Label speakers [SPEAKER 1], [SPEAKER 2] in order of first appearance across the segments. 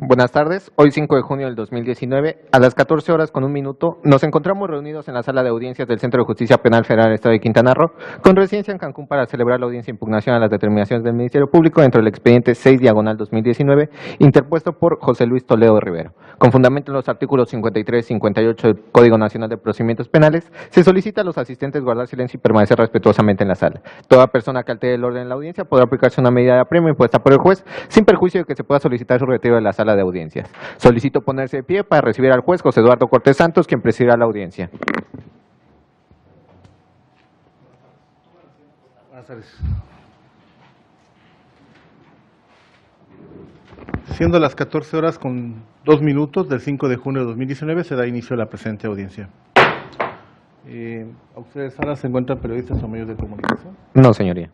[SPEAKER 1] Buenas tardes. Hoy 5 de junio del 2019, a las 14 horas con un minuto, nos encontramos reunidos en la sala de audiencias del Centro de Justicia Penal Federal del Estado de Quintana Roo, con residencia en Cancún, para celebrar la audiencia de impugnación a las determinaciones del Ministerio Público dentro del expediente 6/2019, interpuesto por José Luis Toledo Rivero. Con fundamento en los artículos 53 y 58 del Código Nacional de Procedimientos Penales, se solicita a los asistentes guardar silencio y permanecer respetuosamente en la sala. Toda persona que altere el orden de la audiencia podrá aplicarse una medida de apremio impuesta por el juez, sin perjuicio de que se pueda solicitar su retiro de la sala de audiencias. Solicito ponerse de pie para recibir al juez José Eduardo Cortés Santos, quien presidirá la audiencia.
[SPEAKER 2] Buenas tardes. Siendo las 14 horas con 2 minutos del 5 de junio de 2019, se da inicio a la presente audiencia. ¿A ustedes ahora se encuentran periodistas o medios de comunicación?
[SPEAKER 1] No, señoría.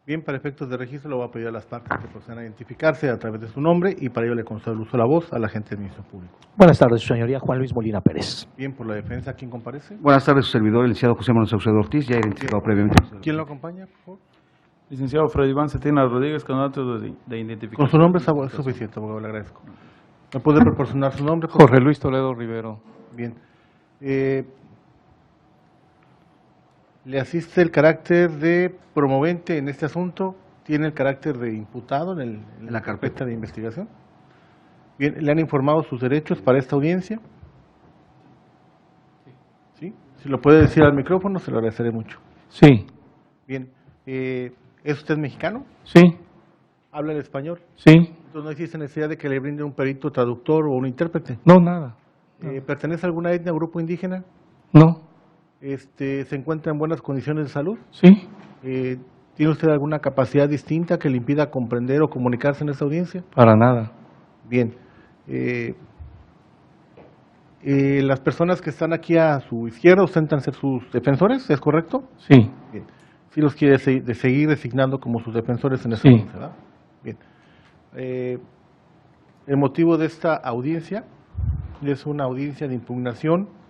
[SPEAKER 2] Bien, para efectos de registro le voy a pedir a las partes que procedan a identificarse a través de su nombre y para ello le concedo el uso de la voz al agente del Ministerio Público.
[SPEAKER 3] Buenas tardes, su señoría, Juan Luis Molina Pérez.
[SPEAKER 2] Bien, por la defensa, ¿quién comparece?
[SPEAKER 4] Buenas tardes, su servidor, el licenciado José Manuel Saucedo Ortiz, ya identificado previamente.
[SPEAKER 2] ¿Quién lo acompaña, por favor?
[SPEAKER 5] Licenciado Freddy Iván Cetina Rodríguez, con datos de identificación.
[SPEAKER 2] Con su nombre es suficiente, abogado, le agradezco. ¿Me puede proporcionar su nombre, por favor?
[SPEAKER 5] Jorge Luis Toledo Rivero.
[SPEAKER 2] Bien. ¿Le asiste el carácter de promovente en este asunto? ¿Tiene el carácter de imputado en la carpeta de investigación? Bien, ¿le han informado sus derechos para esta audiencia? ¿Sí? Si lo puede decir al micrófono, se lo agradeceré mucho.
[SPEAKER 5] Sí.
[SPEAKER 2] Bien, ¿es usted mexicano?
[SPEAKER 5] Sí.
[SPEAKER 2] ¿Habla el español?
[SPEAKER 5] Sí.
[SPEAKER 2] Entonces no existe necesidad de que le brinde un perito traductor o un intérprete.
[SPEAKER 5] No, nada.
[SPEAKER 2] ¿Pertenece a alguna etnia o grupo indígena?
[SPEAKER 5] No.
[SPEAKER 2] ¿Se encuentra en buenas condiciones de salud?
[SPEAKER 5] Sí.
[SPEAKER 2] ¿Tiene usted alguna capacidad distinta que le impida comprender o comunicarse en esta audiencia?
[SPEAKER 5] Para nada.
[SPEAKER 2] Bien. ¿Las personas que están aquí a su izquierda ostentan ser sus defensores? ¿Es correcto?
[SPEAKER 5] Sí.
[SPEAKER 2] Bien. ¿Sí los quiere seguir designando como sus defensores en esta
[SPEAKER 5] Sí.
[SPEAKER 2] audiencia, ¿verdad? Bien. El motivo de esta audiencia es una audiencia de impugnación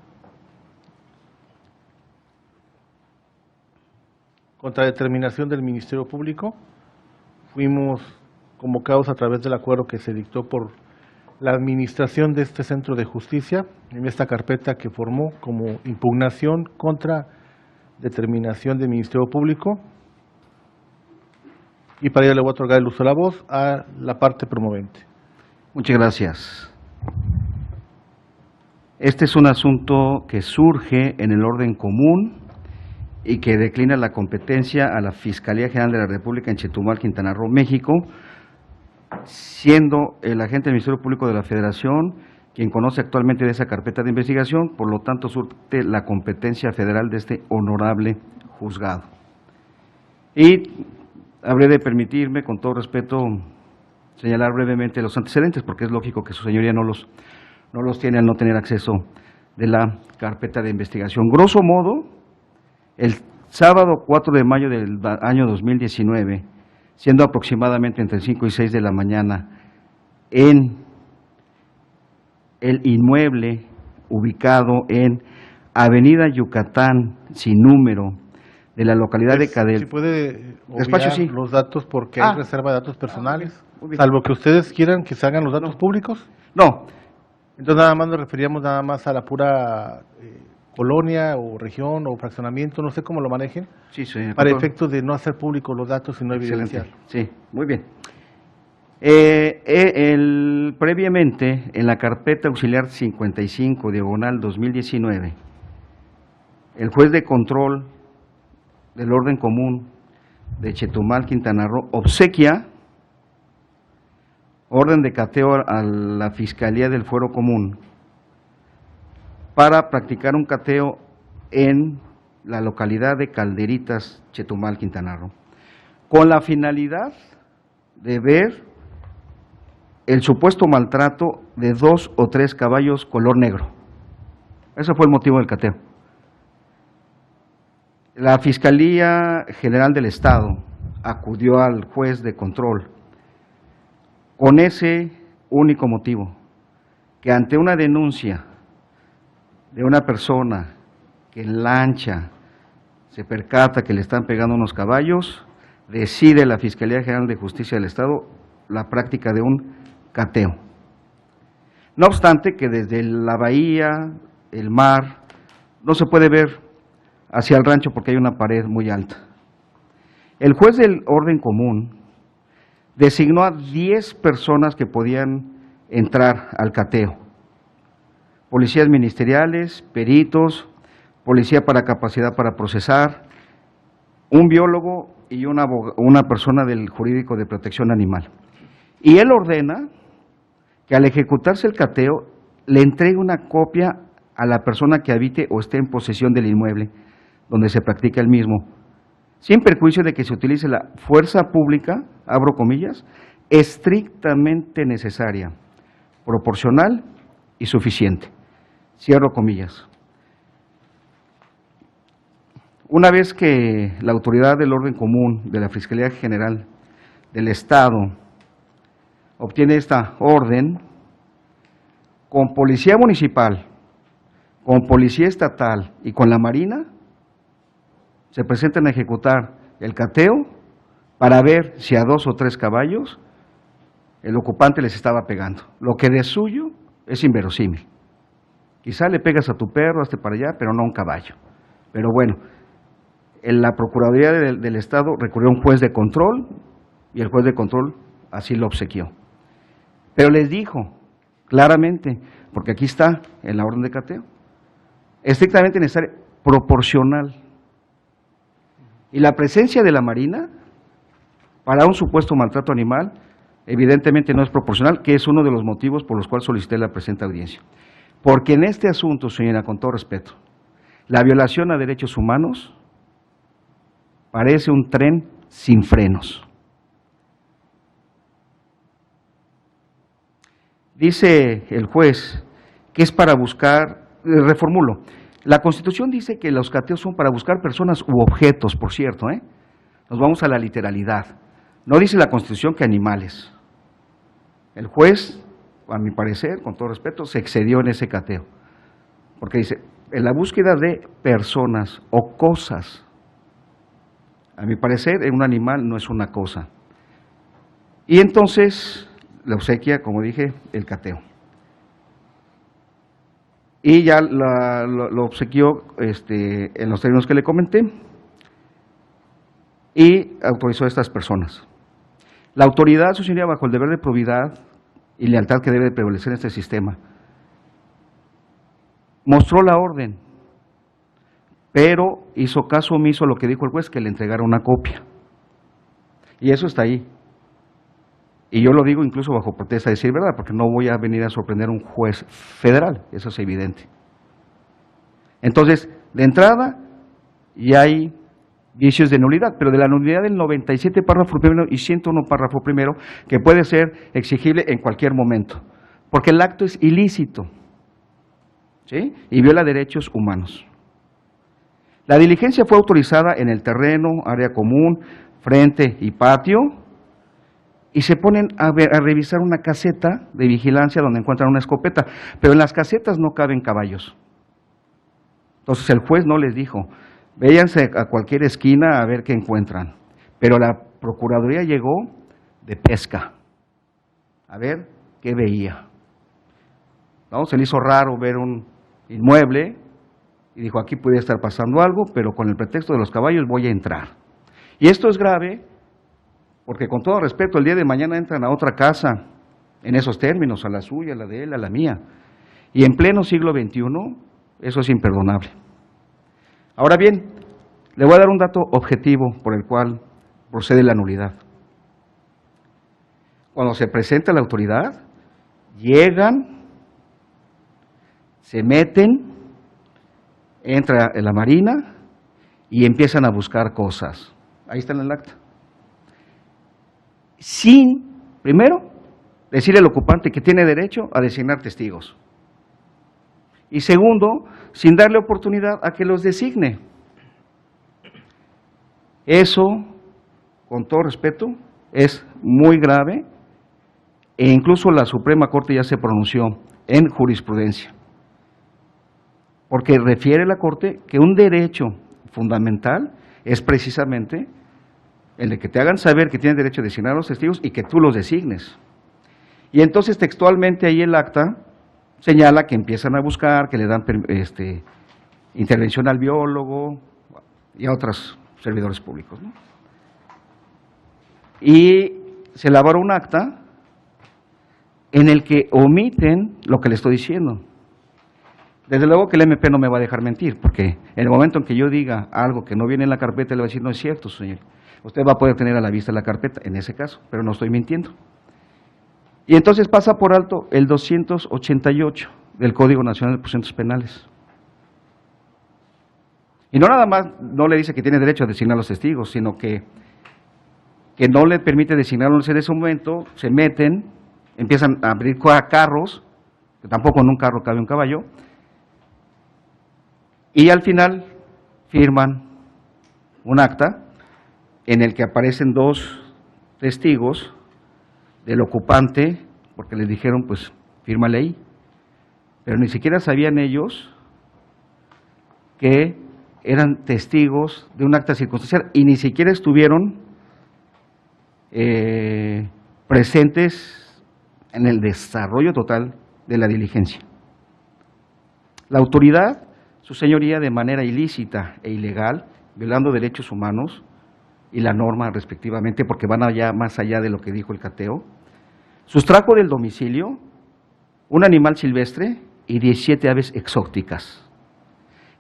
[SPEAKER 2] contra determinación del Ministerio Público. Fuimos convocados a través del acuerdo que se dictó por la administración de este centro de justicia en esta carpeta que formó como impugnación contra determinación del Ministerio Público, y para ello le voy a otorgar el uso de la voz a la parte promovente.
[SPEAKER 4] Muchas gracias. Este es un asunto que surge en el orden común y que declina la competencia a la Fiscalía General de la República en Chetumal, Quintana Roo, México, siendo el agente del Ministerio Público de la Federación quien conoce actualmente de esa carpeta de investigación, por lo tanto surte la competencia federal de este honorable juzgado. Y habré de permitirme, con todo respeto, señalar brevemente los antecedentes, porque es lógico que su señoría no los tiene al no tener acceso de la carpeta de investigación. Grosso modo, el sábado 4 de mayo del año 2019, siendo aproximadamente entre 5 y 6 de la mañana, en el inmueble ubicado en Avenida Yucatán, sin número, de la localidad de Cadel.
[SPEAKER 2] Si puede
[SPEAKER 4] Despacho, sí.
[SPEAKER 2] Los datos, porque hay reserva de datos personales, salvo que ustedes quieran que se hagan los datos públicos.
[SPEAKER 4] No.
[SPEAKER 2] Entonces nada más nos referíamos nada más a la pura colonia o región o fraccionamiento, no sé cómo lo manejen,
[SPEAKER 4] Sí, señor.
[SPEAKER 2] para efectos de no hacer públicos los datos y no evidenciar.
[SPEAKER 4] Sí, muy bien. Previamente, en la carpeta auxiliar 55, diagonal 2019, el juez de control del orden común de Chetumal, Quintana Roo, obsequia orden de cateo a la Fiscalía del Fuero Común para practicar un cateo en la localidad de Calderitas, Chetumal, Quintana Roo, con la finalidad de ver el supuesto maltrato de 2 o 3 caballos color negro. Ese fue el motivo del cateo. La Fiscalía General del Estado acudió al juez de control con ese único motivo, que ante una denuncia de una persona que en lancha se percata que le están pegando unos caballos, decide la Fiscalía General de Justicia del Estado la práctica de un cateo. No obstante que desde la bahía, el mar, no se puede ver hacia el rancho porque hay una pared muy alta. El juez del orden común designó a 10 personas que podían entrar al cateo. Policías ministeriales, peritos, policía para capacidad para procesar, un biólogo y una persona del jurídico de protección animal. Y él ordena que al ejecutarse el cateo le entregue una copia a la persona que habite o esté en posesión del inmueble donde se practica el mismo, sin perjuicio de que se utilice la fuerza pública, abro comillas, estrictamente necesaria, proporcional y suficiente, cierro comillas. Una vez que la autoridad del orden común de la Fiscalía General del Estado obtiene esta orden, con policía municipal, con policía estatal y con la Marina, se presentan a ejecutar el cateo para ver si a 2 o 3 caballos el ocupante les estaba pegando. Lo que de suyo es inverosímil. Quizá le pegas a tu perro, hazte para allá, pero no a un caballo. Pero bueno, en la Procuraduría del Estado recurrió a un juez de control y el juez de control así lo obsequió. Pero les dijo claramente, porque aquí está en la orden de cateo, estrictamente necesario, proporcional. Y la presencia de la Marina para un supuesto maltrato animal evidentemente no es proporcional, que es uno de los motivos por los cuales solicité la presente audiencia. Porque en este asunto, señora, con todo respeto, la violación a derechos humanos parece un tren sin frenos. Dice el juez que es para buscar, reformulo, la Constitución dice que los cateos son para buscar personas u objetos, por cierto, nos vamos a la literalidad. No dice la Constitución que animales. El juez, a mi parecer, con todo respeto, se excedió en ese cateo, porque dice, en la búsqueda de personas o cosas. A mi parecer, un animal no es una cosa. Y entonces le obsequia, como dije, el cateo. Y ya lo obsequió en los términos que le comenté y autorizó a estas personas. La autoridad, su señoría, bajo el deber de probidad y lealtad que debe de prevalecer en este sistema, mostró la orden, pero hizo caso omiso a lo que dijo el juez, que le entregara una copia. Y eso está ahí. Y yo lo digo incluso bajo protesta de decir verdad, porque no voy a venir a sorprender a un juez federal, eso es evidente. Entonces, de entrada, ya hay vicios de nulidad, pero de la nulidad del 97 párrafo primero y 101 párrafo primero, que puede ser exigible en cualquier momento, porque el acto es ilícito, ¿sí? Y viola derechos humanos. La diligencia fue autorizada en el terreno, área común, frente y patio, y se ponen a revisar una caseta de vigilancia donde encuentran una escopeta, pero en las casetas no caben caballos. Entonces el juez no les dijo, véanse a cualquier esquina a ver qué encuentran, pero la Procuraduría llegó de pesca, a ver qué veía. ¿No? Se le hizo raro ver un inmueble y dijo, aquí puede estar pasando algo, pero con el pretexto de los caballos voy a entrar. Y esto es grave, porque con todo respeto, el día de mañana entran a otra casa, en esos términos, a la suya, a la de él, a la mía. Y en pleno siglo XXI, eso es imperdonable. Ahora bien, le voy a dar un dato objetivo por el cual procede la nulidad. Cuando se presenta la autoridad, llegan, se meten, entra en la Marina y empiezan a buscar cosas. Ahí está en el acta. Sin, primero, decirle al ocupante que tiene derecho a designar testigos. Y segundo, sin darle oportunidad a que los designe. Eso, con todo respeto, es muy grave e incluso la Suprema Corte ya se pronunció en jurisprudencia. Porque refiere la Corte que un derecho fundamental es precisamente el de que te hagan saber que tienes derecho a designar a los testigos y que tú los designes. Y entonces textualmente ahí el acta señala que empiezan a buscar, que le dan intervención al biólogo y a otros servidores públicos, ¿no? Y se elabora un acta en el que omiten lo que le estoy diciendo. Desde luego que el MP no me va a dejar mentir, porque en el momento en que yo diga algo que no viene en la carpeta, le va a decir, no es cierto, señor. Usted va a poder tener a la vista la carpeta, en ese caso, pero no estoy mintiendo. Y entonces pasa por alto el 288 del Código Nacional de Procedimientos Penales. Y no nada más, no le dice que tiene derecho a designar los testigos, sino que no le permite designarlos en ese momento, se meten, empiezan a abrir carros, que tampoco en un carro cabe un caballo, y al final firman un acta en el que aparecen dos testigos del ocupante, porque les dijeron, pues, fírmale ahí, pero ni siquiera sabían ellos que eran testigos de un acta circunstancial y ni siquiera estuvieron presentes en el desarrollo total de la diligencia. La autoridad, su señoría, de manera ilícita e ilegal, violando derechos humanos y la norma respectivamente, porque van allá, más allá de lo que dijo el cateo, sustrajo del domicilio un animal silvestre y 17 aves exóticas,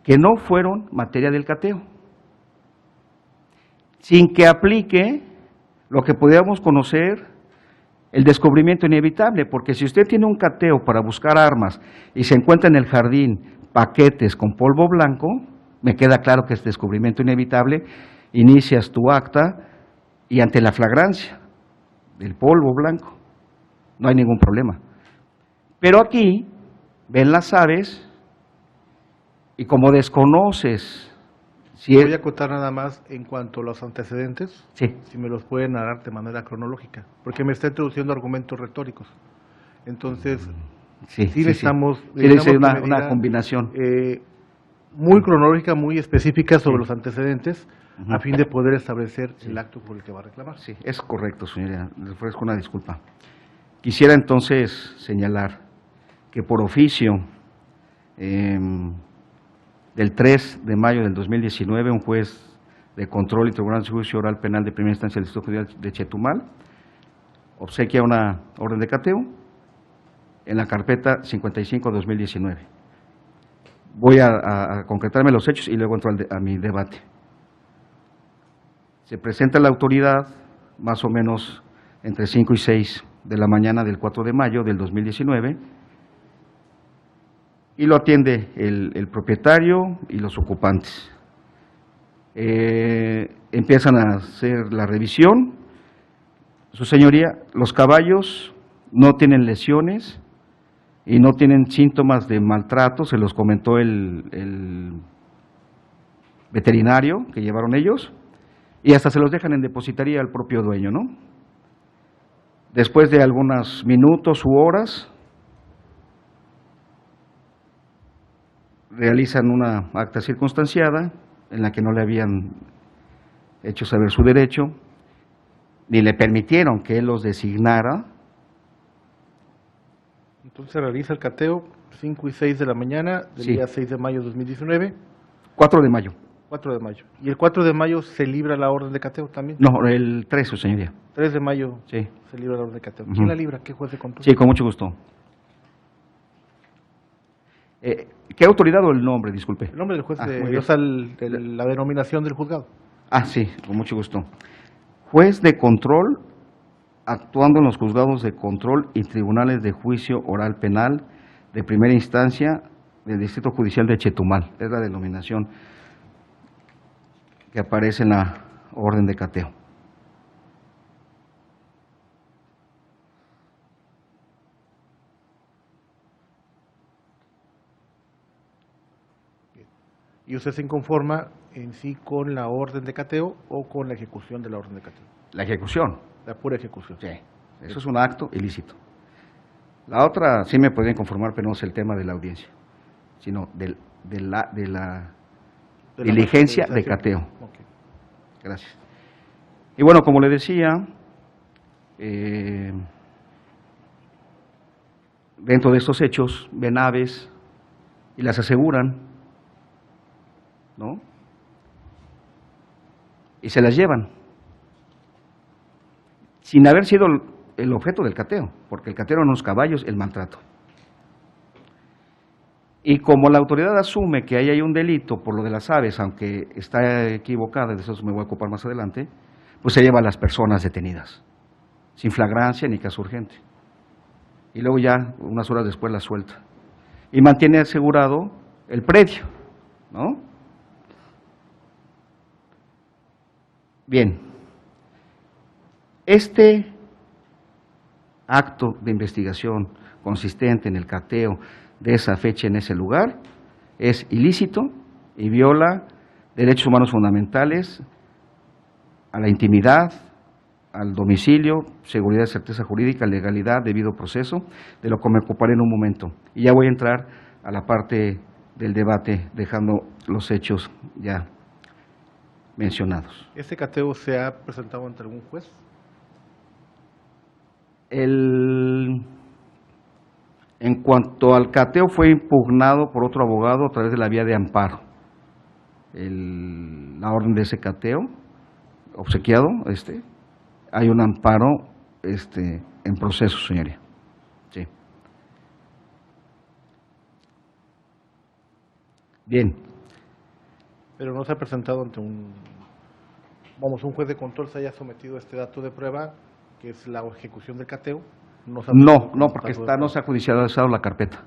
[SPEAKER 4] que no fueron materia del cateo, sin que aplique lo que podríamos conocer el descubrimiento inevitable, porque si usted tiene un cateo para buscar armas y se encuentra en el jardín paquetes con polvo blanco, me queda claro que es descubrimiento inevitable, inicias tu acta y ante la flagrancia del polvo blanco no hay ningún problema. Pero aquí ven las aves y como desconoces si
[SPEAKER 2] Voy a acotar nada más en cuanto a los antecedentes,
[SPEAKER 4] sí,
[SPEAKER 2] si me los pueden narrar de manera cronológica, porque me está introduciendo argumentos retóricos. Entonces, sí necesitamos
[SPEAKER 4] una combinación
[SPEAKER 2] muy cronológica, muy específica sobre los antecedentes, a fin de poder establecer el acto por el que va a reclamar.
[SPEAKER 4] Sí, es correcto, señoría, le ofrezco una disculpa. Quisiera entonces señalar que por oficio del 3 de mayo del 2019, un juez de control y tribunal de juicio oral penal de primera instancia del Distrito Judicial de Chetumal obsequia una orden de cateo en la carpeta 55-2019. Voy a concretarme los hechos y luego entro a mi debate. Se presenta la autoridad más o menos entre 5 y 6 de la mañana del 4 de mayo del 2019 y lo atiende el propietario y los ocupantes. Empiezan a hacer la revisión. Su señoría, los caballos no tienen lesiones y no tienen síntomas de maltrato, se los comentó el veterinario que llevaron ellos, y hasta se los dejan en depositaría al propio dueño, ¿no? Después de algunos minutos u horas, realizan una acta circunstanciada en la que no le habían hecho saber su derecho, ni le permitieron que él los designara.
[SPEAKER 2] Entonces se realiza el cateo 5 y 6 de la mañana del
[SPEAKER 4] Sí.
[SPEAKER 2] día 6 de mayo de 2019.
[SPEAKER 4] 4 de mayo.
[SPEAKER 2] 4 de mayo. ¿Y el 4 de mayo se libra la orden de cateo también?
[SPEAKER 4] No, el 3, su señoría.
[SPEAKER 2] 3 de mayo
[SPEAKER 4] Sí.
[SPEAKER 2] se libra la orden de cateo.
[SPEAKER 4] Ujú.
[SPEAKER 2] ¿Quién la libra? ¿Qué juez de control?
[SPEAKER 4] Sí, con mucho gusto. ¿Qué autoridad o el nombre? Disculpe.
[SPEAKER 2] El nombre del juez,
[SPEAKER 4] muy
[SPEAKER 2] de,
[SPEAKER 4] bien.
[SPEAKER 2] o sea, la denominación del juzgado.
[SPEAKER 4] Ah, sí, con mucho gusto. Juez de control, actuando en los juzgados de control y tribunales de juicio oral penal de primera instancia del Distrito Judicial de Chetumal. Es la denominación que aparece en la orden de cateo.
[SPEAKER 2] ¿Y usted se inconforma en sí con la orden de cateo o con la ejecución de la orden de cateo?
[SPEAKER 4] La ejecución.
[SPEAKER 2] La pura ejecución.
[SPEAKER 4] Sí, eso es un acto ilícito. La otra sí me podría conformar, pero no es el tema de la audiencia, sino de la
[SPEAKER 2] De la
[SPEAKER 4] diligencia de
[SPEAKER 2] materialización.
[SPEAKER 4] cateo.
[SPEAKER 2] Ok.
[SPEAKER 4] Gracias. Y bueno, como le decía, dentro de estos hechos ven aves y las aseguran, ¿no? Y se las llevan, sin haber sido el objeto del cateo, porque el cateo eran los caballos, el maltrato. Y como la autoridad asume que ahí hay un delito por lo de las aves, aunque está equivocada, de eso me voy a ocupar más adelante, pues se lleva a las personas detenidas, sin flagrancia ni caso urgente. Y luego ya, unas horas después, la suelta. Y mantiene asegurado el predio, ¿no? Bien, este acto de investigación consistente en el cateo de esa fecha en ese lugar es ilícito y viola derechos humanos fundamentales a la intimidad, al domicilio, seguridad, certeza jurídica, legalidad, debido proceso, de lo que me ocuparé en un momento. Y ya voy a entrar a la parte del debate, dejando los hechos ya mencionados.
[SPEAKER 2] ¿Este cateo se ha presentado ante algún juez?
[SPEAKER 4] En cuanto al cateo, fue impugnado por otro abogado a través de la vía de amparo. La orden de ese cateo, obsequiado, hay un amparo en proceso, señoría. Sí. Bien.
[SPEAKER 2] Pero no se ha presentado ante un juez de control se haya sometido este dato de prueba, que es la ejecución del cateo. No,
[SPEAKER 4] porque no se ha judicializado la carpeta.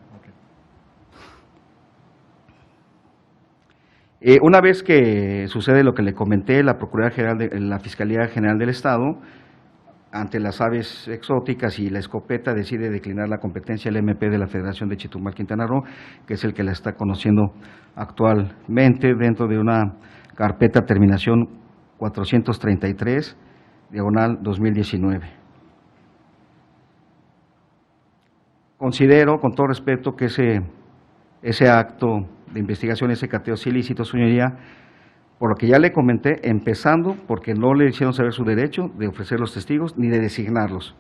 [SPEAKER 2] Okay.
[SPEAKER 4] Una vez que sucede lo que le comenté, la la Fiscalía General del Estado, ante las aves exóticas y la escopeta, decide declinar la competencia del MP de la Federación de Chetumal, Quintana Roo, que es el que la está conociendo actualmente dentro de una carpeta terminación 433, diagonal 2019. Considero, con todo respeto, que ese acto de investigación, ese cateo es ilícito, señoría, por lo que ya le comenté, empezando porque no le hicieron saber su derecho de ofrecer los testigos ni de designarlos.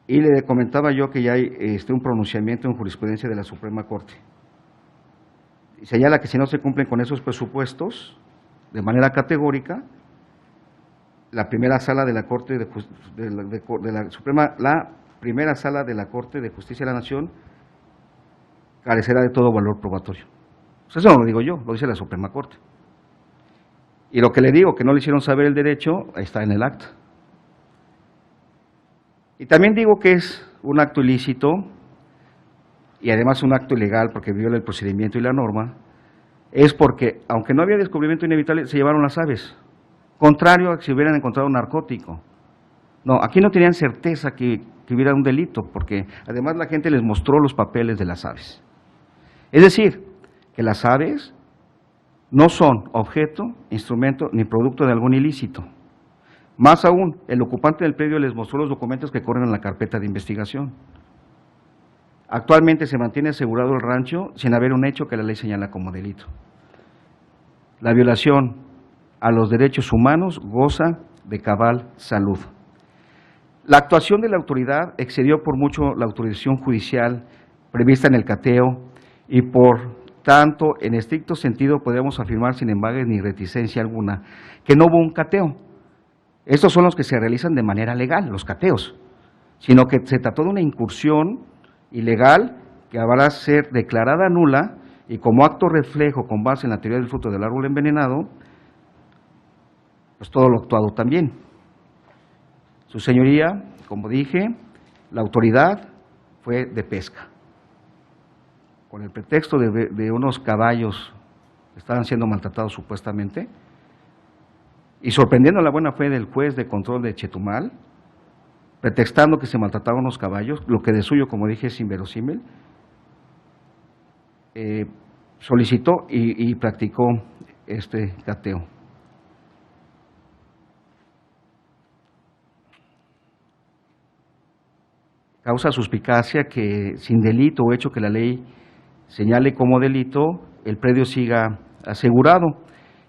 [SPEAKER 4] Y le comentaba yo que ya hay un pronunciamiento en jurisprudencia de la Suprema Corte. Y señala que si no se cumplen con esos presupuestos, de manera categórica, la primera sala de la Corte de la Suprema, la primera sala de la Corte de Justicia de la Nación carecerá de todo valor probatorio. Pues eso no lo digo yo, lo dice la Suprema Corte. Y lo que le digo, que no le hicieron saber el derecho, está en el acta. Y también digo que es un acto ilícito y además un acto ilegal porque viola el procedimiento y la norma, es porque, aunque no había descubrimiento inevitable, se llevaron las aves, contrario a que se hubieran encontrado un narcótico. No, aquí no tenían certeza que hubiera un delito, porque además la gente les mostró los papeles de las aves. Es decir, que las aves no son objeto, instrumento ni producto de algún ilícito. Más aún, el ocupante del predio les mostró los documentos que corren en la carpeta de investigación. Actualmente se mantiene asegurado el rancho sin haber un hecho que la ley señala como delito. La violación a los derechos humanos goza de cabal salud. La actuación de la autoridad excedió por mucho la autorización judicial prevista en el cateo y por tanto, en estricto sentido, podemos afirmar sin embargo ni reticencia alguna que no hubo un cateo. Estos son los que se realizan de manera legal, los cateos, sino que se trató de una incursión ilegal que habrá ser declarada nula y como acto reflejo con base en la teoría del fruto del árbol envenenado, pues todo lo actuado también. Su señoría, como dije, la autoridad fue de pesca. Con el pretexto de unos caballos que estaban siendo maltratados supuestamente, y sorprendiendo la buena fe del juez de control de Chetumal, pretextando que se maltrataban unos caballos, lo que de suyo, como dije, es inverosímil, solicitó y practicó este cateo. Causa suspicacia que sin delito o hecho que la ley señale como delito, el predio siga asegurado.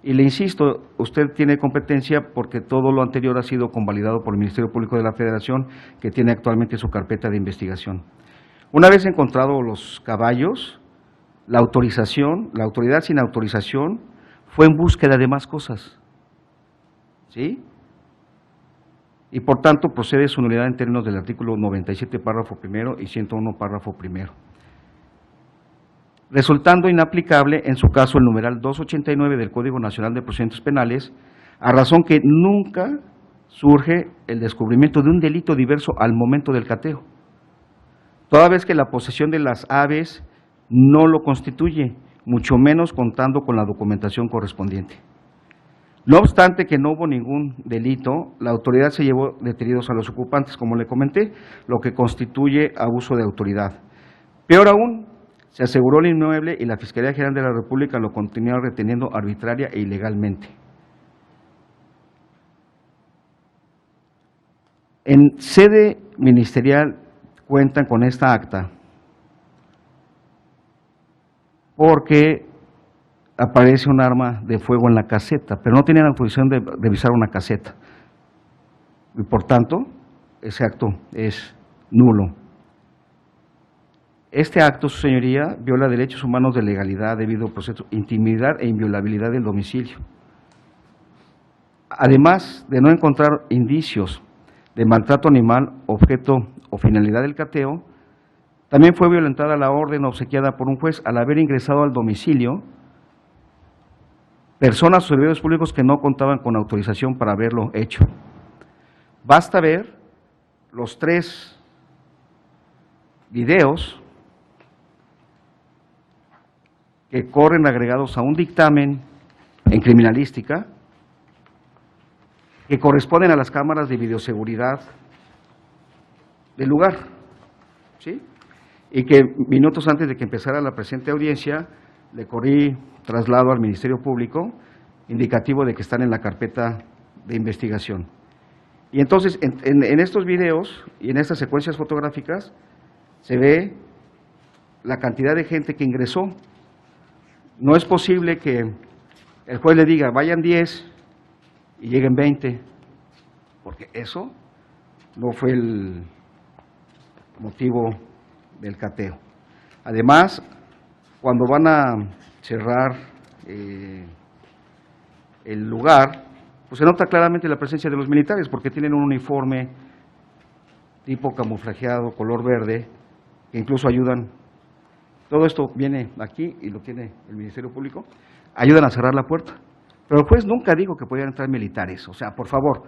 [SPEAKER 4] Y le insisto, usted tiene competencia porque todo lo anterior ha sido convalidado por el Ministerio Público de la Federación, que tiene actualmente su carpeta de investigación. Una vez encontrados los caballos, la autoridad sin autorización fue en búsqueda de más cosas, ¿sí? Y por tanto procede su nulidad en términos del artículo 97, párrafo primero y 101, párrafo primero. Resultando inaplicable en su caso el numeral 289 del Código Nacional de Procedimientos Penales, a razón que nunca surge el descubrimiento de un delito diverso al momento del cateo, toda vez que la posesión de las aves no lo constituye, mucho menos contando con la documentación correspondiente. No obstante que no hubo ningún delito, la autoridad se llevó detenidos a los ocupantes, como le comenté, lo que constituye abuso de autoridad. Peor aún, se aseguró el inmueble y la Fiscalía General de la República lo continúa reteniendo arbitraria e ilegalmente. En sede ministerial cuentan con esta acta porque aparece un arma de fuego en la caseta, pero no tienen autorización de revisar una caseta. Y por tanto, ese acto es nulo. Este acto, su señoría, viola derechos humanos de legalidad, debido proceso, intimidad e inviolabilidad del domicilio. Además de no encontrar indicios de maltrato animal, objeto o finalidad del cateo, también fue violentada la orden obsequiada por un juez al haber ingresado al domicilio personas o servidores públicos que no contaban con autorización para haberlo hecho. Basta ver los 3 videos que corren agregados a un dictamen en criminalística que corresponden a las cámaras de videoseguridad del lugar, ¿sí? Y que minutos antes de que empezara la presente audiencia le corrí traslado al Ministerio Público, indicativo de que están en la carpeta de investigación. Y entonces, en estos videos y en estas secuencias fotográficas, se ve la cantidad de gente que ingresó. No es posible que el juez le diga, vayan 10 y lleguen 20, porque eso no fue el motivo del cateo. Además, cuando van a cerrar el lugar, pues se nota claramente la presencia de los militares, porque tienen un uniforme tipo camuflajeado, color verde, que incluso ayudan. Todo esto viene aquí y lo tiene el Ministerio Público, ayudan a cerrar la puerta. Pero el juez nunca dijo que podían entrar militares, o sea, por favor,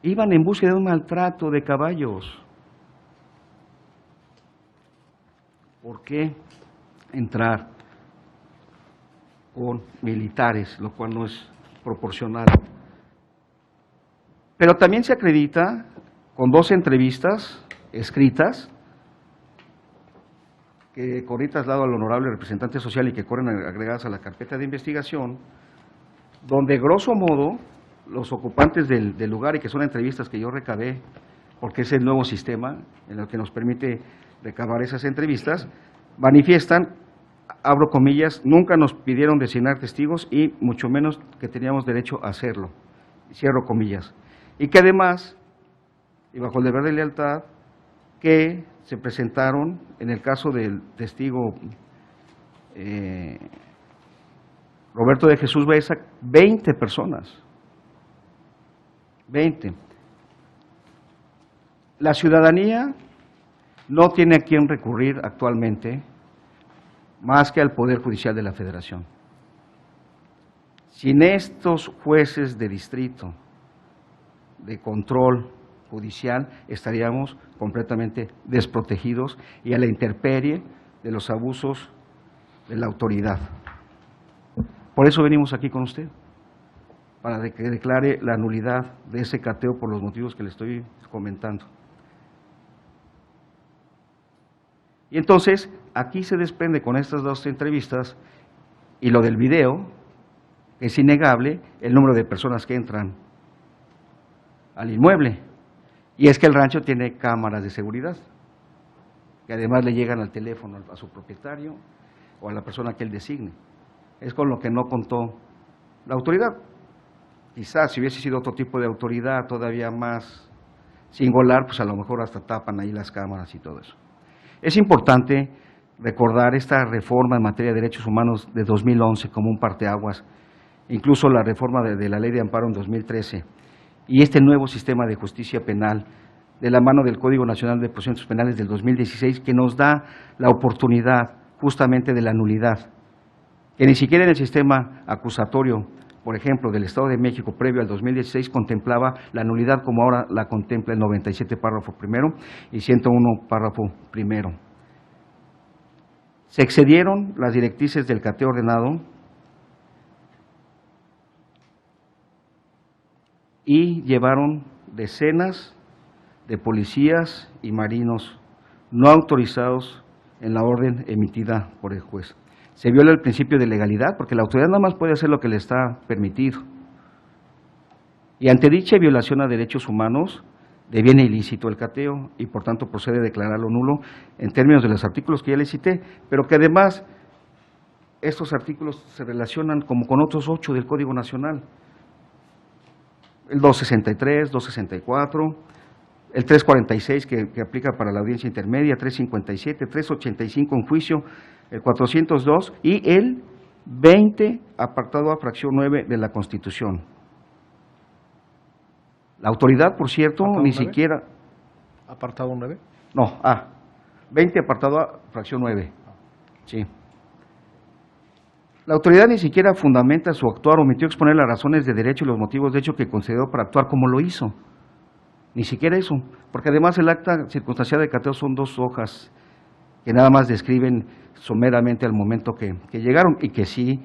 [SPEAKER 4] iban en búsqueda de un maltrato de caballos. ¿Por qué entrar con militares, lo cual no es proporcional? Pero también se acredita con 2 entrevistas escritas que corrí traslado al honorable representante social y que corren agregadas a la carpeta de investigación, donde grosso modo los ocupantes del lugar, y que son entrevistas que yo recabé, porque es el nuevo sistema en el que nos permite recabar esas entrevistas, manifiestan, abro comillas, nunca nos pidieron designar testigos y mucho menos que teníamos derecho a hacerlo, cierro comillas. Y que además, y bajo el deber de lealtad, que se presentaron, en el caso del testigo Roberto de Jesús Baeza, 20 personas. 20. La ciudadanía no tiene a quién recurrir actualmente más que al Poder Judicial de la Federación. Sin estos jueces de distrito de control judicial estaríamos completamente desprotegidos y a la intemperie de los abusos de la autoridad. Por eso venimos aquí con usted, para que declare la nulidad de ese cateo por los motivos que le estoy comentando. Y entonces, aquí se desprende con estas 2 entrevistas y lo del video, es innegable el número de personas que entran al inmueble. Y es que el rancho tiene cámaras de seguridad, que además le llegan al teléfono a su propietario o a la persona que él designe. Es con lo que no contó la autoridad. Quizás si hubiese sido otro tipo de autoridad todavía más singular, pues a lo mejor hasta tapan ahí las cámaras y todo eso. Es importante recordar esta reforma en materia de derechos humanos de 2011 como un parteaguas, incluso la reforma de la Ley de Amparo en 2013 y este nuevo sistema de justicia penal de la mano del Código Nacional de Procedimientos Penales del 2016 que nos da la oportunidad justamente de la nulidad, que ni siquiera en el sistema acusatorio, por ejemplo, del Estado de México previo al 2016 contemplaba la nulidad como ahora la contempla el 97 párrafo primero y 101 párrafo primero. Se excedieron las directrices del cateo ordenado y llevaron decenas de policías y marinos no autorizados en la orden emitida por el juez. Se viola el principio de legalidad porque la autoridad nada más puede hacer lo que le está permitido. Y ante dicha violación a derechos humanos, deviene ilícito el cateo y por tanto procede a declararlo nulo en términos de los artículos que ya les cité, pero que además estos artículos se relacionan como con otros 8 del Código Nacional. El 263, 264, el 346 que aplica para la audiencia intermedia, 357, 385 en juicio, el 402 y el 20 apartado a fracción 9 de la Constitución. La autoridad, por cierto,
[SPEAKER 2] ¿Apartado
[SPEAKER 4] ni
[SPEAKER 2] 9?
[SPEAKER 4] siquiera…
[SPEAKER 2] Apartado 9.
[SPEAKER 4] No, 20 apartado a fracción 9. Sí. La autoridad ni siquiera fundamenta su actuar, omitió exponer las razones de derecho y los motivos de hecho que consideró para actuar como lo hizo. Ni siquiera eso, porque además el acta circunstancial de cateo son 2 hojas que nada más describen someramente al momento que llegaron y que sí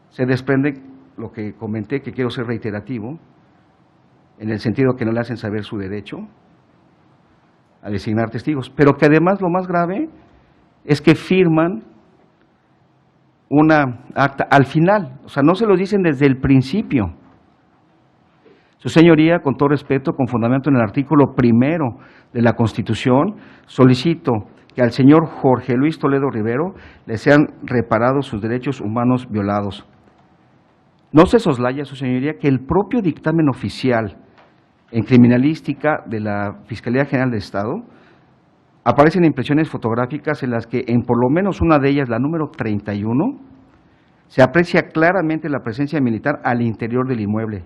[SPEAKER 4] se desprende lo que comenté, que quiero ser reiterativo, en el sentido que no le hacen saber su derecho a designar testigos, pero que además lo más grave es que firman una acta al final, o sea, no se lo dicen desde el principio. Su señoría, con todo respeto, con fundamento en el artículo 1 de la Constitución, solicito que al señor Jorge Luis Toledo Rivero le sean reparados sus derechos humanos violados. No se soslaya, su señoría, que el propio dictamen oficial en criminalística de la Fiscalía General del Estado aparecen impresiones fotográficas en las que en por lo menos una de ellas, la número 31, se aprecia claramente la presencia militar al interior del inmueble,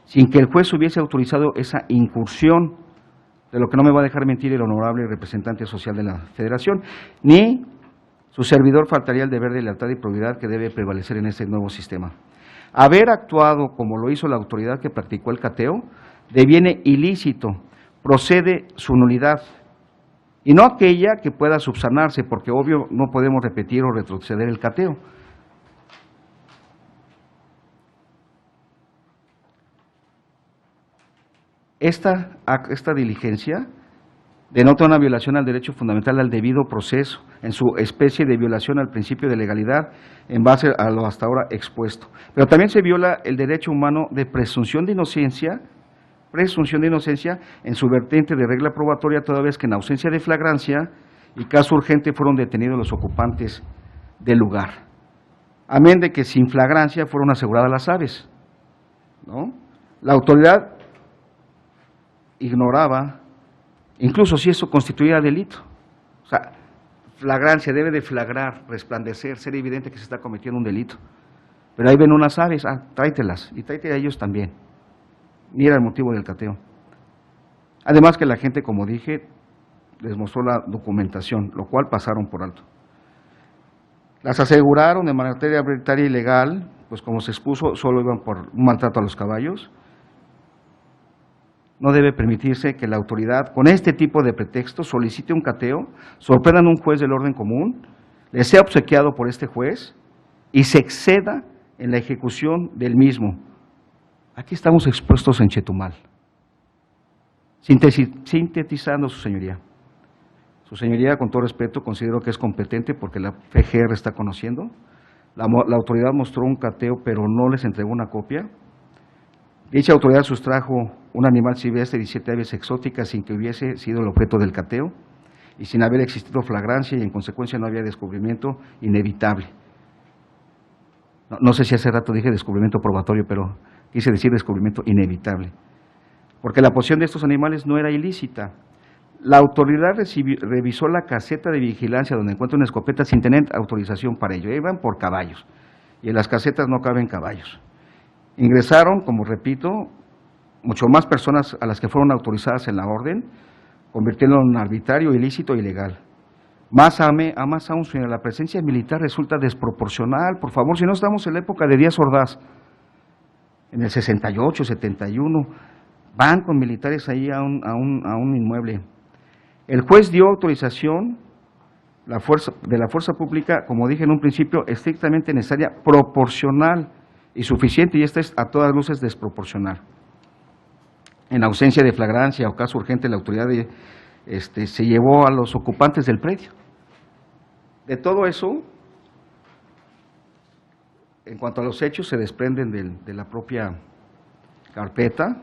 [SPEAKER 4] sin que el juez hubiese autorizado esa incursión, de lo que no me va a dejar mentir el honorable representante social de la Federación, ni su servidor faltaría el deber de lealtad y probidad que debe prevalecer en este nuevo sistema. Haber actuado como lo hizo la autoridad que practicó el cateo deviene ilícito, procede su nulidad, y no aquella que pueda subsanarse, porque obvio no podemos repetir o retroceder el cateo. Esta diligencia denota una violación al derecho fundamental al debido proceso, en su especie de violación al principio de legalidad en base a lo hasta ahora expuesto. Pero también se viola el derecho humano de presunción de inocencia en su vertiente de regla probatoria, toda vez que en ausencia de flagrancia y caso urgente fueron detenidos los ocupantes del lugar. Amén de que sin flagrancia fueron aseguradas las aves, ¿no? La autoridad ignoraba, incluso si eso constituía delito. O sea, flagrancia, debe de flagrar, resplandecer, ser evidente que se está cometiendo un delito. Pero ahí ven unas aves, tráetelas, y tráete a ellos también. Ni era el motivo del cateo. Además que la gente, como dije, les mostró la documentación, lo cual pasaron por alto. Las aseguraron de materia arbitraria y ilegal, pues como se expuso, solo iban por un maltrato a los caballos. No debe permitirse que la autoridad, con este tipo de pretextos, solicite un cateo, sorprendan a un juez del orden común, le sea obsequiado por este juez y se exceda en la ejecución del mismo. Aquí estamos expuestos en Chetumal. Sintetizando, su señoría. Su señoría, con todo respeto, considero que es competente porque la FGR está conociendo. La autoridad mostró un cateo, pero no les entregó una copia. Dicha autoridad sustrajo un animal silvestre y 17 aves exóticas sin que hubiese sido el objeto del cateo y sin haber existido flagrancia y en consecuencia no había descubrimiento inevitable. No sé si hace rato dije descubrimiento probatorio, pero quise decir descubrimiento inevitable, porque la posesión de estos animales no era ilícita. La autoridad revisó la caseta de vigilancia donde encuentra una escopeta sin tener autorización para ello. Iban por caballos y en las casetas no caben caballos. Ingresaron, como repito, mucho más personas a las que fueron autorizadas en la orden, convirtiéndolo en arbitrario, ilícito e ilegal. Más aún, señora, la presencia militar resulta desproporcional. Por favor, si no estamos en la época de Díaz Ordaz, en el 68, 71, van con militares ahí a un inmueble. El juez dio autorización de la fuerza pública, como dije en un principio, estrictamente necesaria, proporcional y suficiente, y esta es a todas luces desproporcional. En ausencia de flagrancia o caso urgente, la autoridad se llevó a los ocupantes del predio. De todo eso, en cuanto a los hechos, se desprenden de la propia carpeta.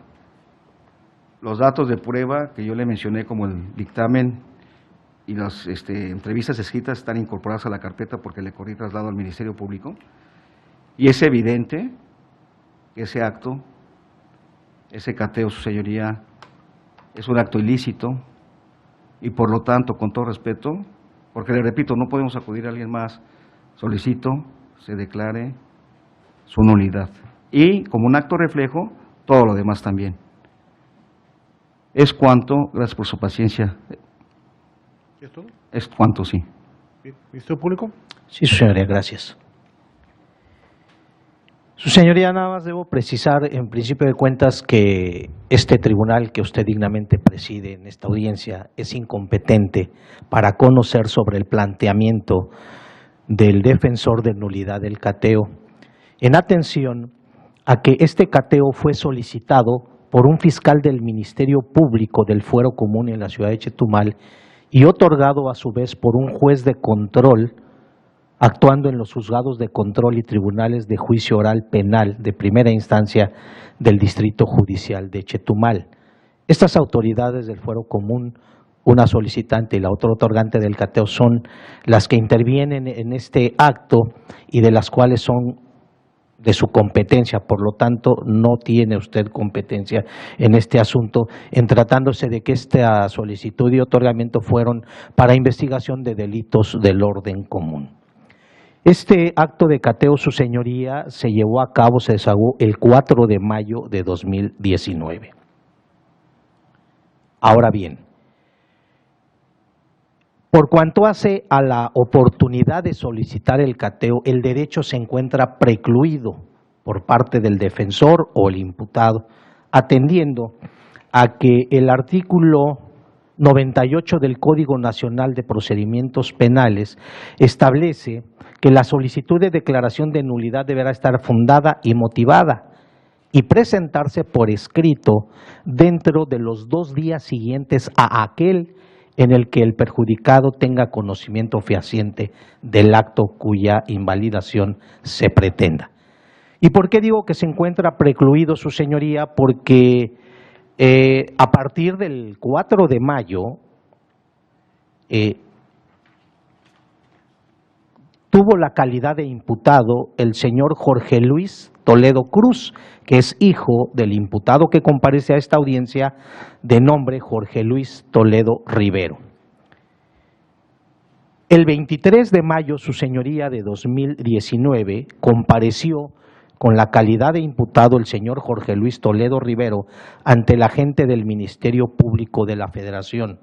[SPEAKER 4] Los datos de prueba que yo le mencioné, como el dictamen y las entrevistas escritas, están incorporadas a la carpeta porque le corrí traslado al Ministerio Público. Y es evidente que ese acto, ese cateo, su señoría, es un acto ilícito y por lo tanto, con todo respeto, porque le repito, no podemos acudir a alguien más, solicito se declare su nulidad. Y como un acto reflejo, todo lo demás también. Es cuanto, gracias por su paciencia.
[SPEAKER 2] ¿Es todo?
[SPEAKER 4] Es cuanto, sí.
[SPEAKER 2] ¿Ministerio Público?
[SPEAKER 3] Sí, su señoría, gracias. Su señoría, nada más debo precisar en principio de cuentas que este tribunal que usted dignamente preside en esta audiencia es incompetente para conocer sobre el planteamiento del defensor de nulidad del cateo, en atención a que este cateo fue solicitado por un fiscal del Ministerio Público del Fuero Común en la ciudad de Chetumal y otorgado a su vez por un juez de control actuando en los juzgados de control y tribunales de juicio oral penal de primera instancia del Distrito Judicial de Chetumal. Estas autoridades del Fuero Común, una solicitante y la otra otorgante del cateo, son las que intervienen en este acto y de las cuales son de su competencia, por lo tanto no tiene usted competencia en este asunto, en tratándose de que esta solicitud y otorgamiento fueron para investigación de delitos del orden común. Este acto de cateo, su señoría, se llevó a cabo, se desahogó el 4 de mayo de 2019. Ahora bien, por cuanto hace a la oportunidad de solicitar el cateo, el derecho se encuentra precluido por parte del defensor o el imputado, atendiendo a que el artículo 98 del Código Nacional de Procedimientos Penales establece que la solicitud de declaración de nulidad deberá estar fundada y motivada y presentarse por escrito dentro de los 2 días siguientes a aquel en el que el perjudicado tenga conocimiento fehaciente del acto cuya invalidación se pretenda. ¿Y por qué digo que se encuentra precluido, su señoría? Porque a partir del 4 de mayo tuvo la calidad de imputado el señor Jorge Luis Toledo Cruz, que es hijo del imputado que comparece a esta audiencia de nombre Jorge Luis Toledo Rivero. El 23 de mayo, su señoría, de 2019, compareció con la calidad de imputado el señor Jorge Luis Toledo Rivero ante el agente del Ministerio Público de la Federación.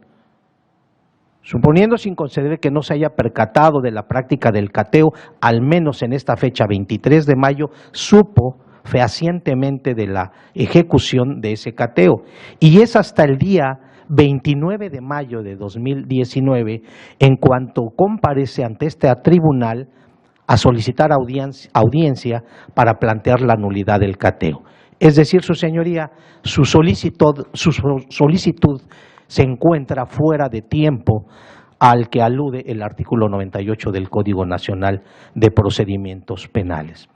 [SPEAKER 3] Suponiendo sin conceder que no se haya percatado de la práctica del cateo, al menos en esta fecha, 23 de mayo, supo fehacientemente de la ejecución de ese cateo. Y es hasta el día 29 de mayo de 2019, en cuanto comparece ante este tribunal a solicitar audiencia para plantear la nulidad del cateo. Es decir, su señoría, su solicitud se encuentra fuera de tiempo al que alude el artículo 98 del Código Nacional de Procedimientos Penales.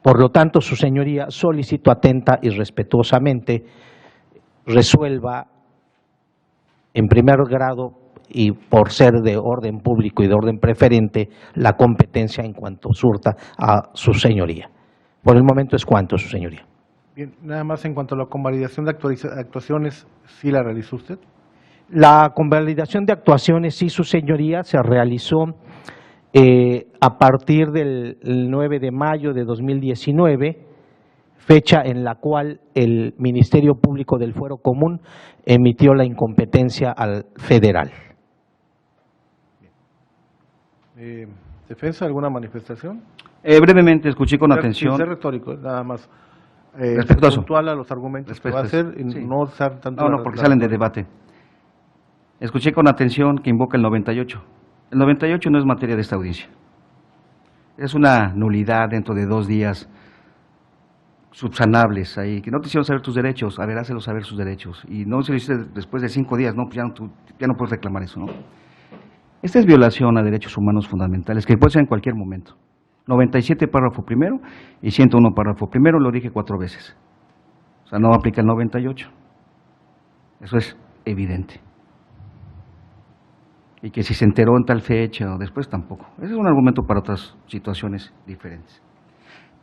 [SPEAKER 3] Por lo tanto, su señoría, solicito atenta y respetuosamente resuelva en primer grado y por ser de orden público y de orden preferente la competencia en cuanto surta a su señoría. Por el momento es cuanto, su señoría.
[SPEAKER 2] Bien, nada más en cuanto a la convalidación de actuaciones, ¿sí la realizó usted?
[SPEAKER 3] La convalidación de actuaciones, sí, su señoría, se realizó a partir del 9 de mayo de 2019, fecha en la cual el Ministerio Público del Fuero Común emitió la incompetencia al federal.
[SPEAKER 2] ¿Defensa, alguna manifestación?
[SPEAKER 4] Brevemente, escuché con
[SPEAKER 2] Sin
[SPEAKER 4] atención.
[SPEAKER 2] ser retórico, nada más.
[SPEAKER 4] Respetuoso.
[SPEAKER 2] Puntual a los argumentos que va a hacer y
[SPEAKER 4] Sí.
[SPEAKER 2] no usar tanto.
[SPEAKER 4] No, porque salen de debate. Escuché con atención que invoca el 98. El 98 no es materia de esta audiencia. Es una nulidad dentro de 2 días subsanables ahí, que no te hicieron saber tus derechos. A ver, hácelos saber sus derechos. Y no se lo hiciste después de 5 días, no, pues ya no puedes reclamar eso, ¿no? Esta es violación a derechos humanos fundamentales, que puede ser en cualquier momento. 97 párrafo primero y 101 párrafo primero, lo dije 4 veces. O sea, no aplica el 98. Eso es evidente. Y que si se enteró en tal fecha o después tampoco. Ese es un argumento para otras situaciones diferentes.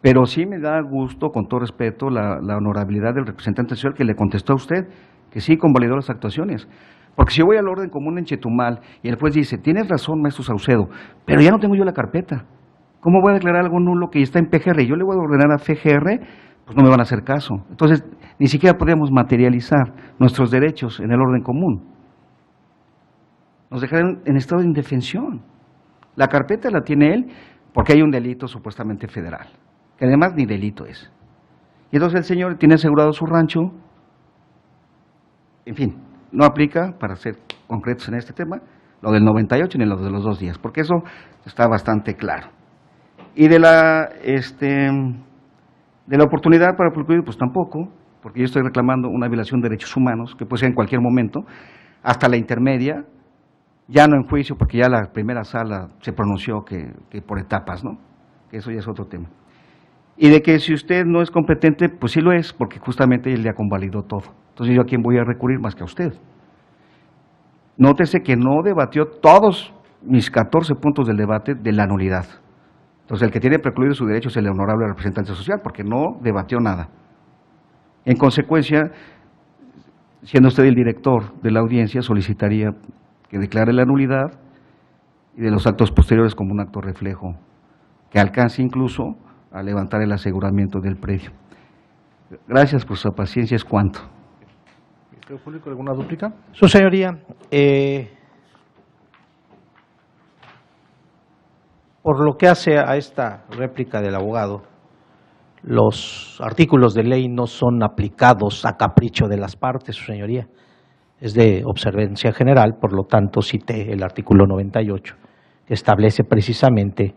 [SPEAKER 4] Pero sí me da gusto, con todo respeto, la honorabilidad del representante social que le contestó a usted, que sí convalidó las actuaciones. Porque si yo voy al orden común en Chetumal y el juez dice, tienes razón, maestro Saucedo, pero ya no tengo yo la carpeta. ¿Cómo voy a declarar algo nulo que está en PGR? Yo le voy a ordenar a FGR, pues no me van a hacer caso. Entonces, ni siquiera podemos materializar nuestros derechos en el orden común. Nos dejaron en estado de indefensión. La carpeta la tiene él porque hay un delito supuestamente federal, que además ni delito es. Y entonces el señor tiene asegurado su rancho, en fin, no aplica, para ser concretos en este tema, lo del 98 ni lo de los 2 días, porque eso está bastante claro. Y de la oportunidad para concluir, pues tampoco, porque yo estoy reclamando una violación de derechos humanos, que puede ser en cualquier momento, hasta la intermedia, ya no en juicio, porque ya la primera sala se pronunció que por etapas, ¿no? Que eso ya es otro tema. Y de que si usted no es competente, pues sí lo es, porque justamente él le ha convalidado todo. Entonces, ¿yo a quién voy a recurrir más que a usted? Nótese que no debatió todos mis 14 puntos del debate de la nulidad. Entonces, el que tiene precluido su derecho es el honorable representante social, porque no debatió nada. En consecuencia, siendo usted el director de la audiencia, solicitaría que declare la nulidad y de los actos posteriores como un acto reflejo, que alcance incluso a levantar el aseguramiento del predio. Gracias por su paciencia, es cuanto.
[SPEAKER 2] ¿Ministerio Público, alguna dúplica?
[SPEAKER 3] Su señoría, por lo que hace a esta réplica del abogado, los artículos de ley no son aplicados a capricho de las partes, su señoría. Es de observancia general, por lo tanto cité el artículo 98, que establece precisamente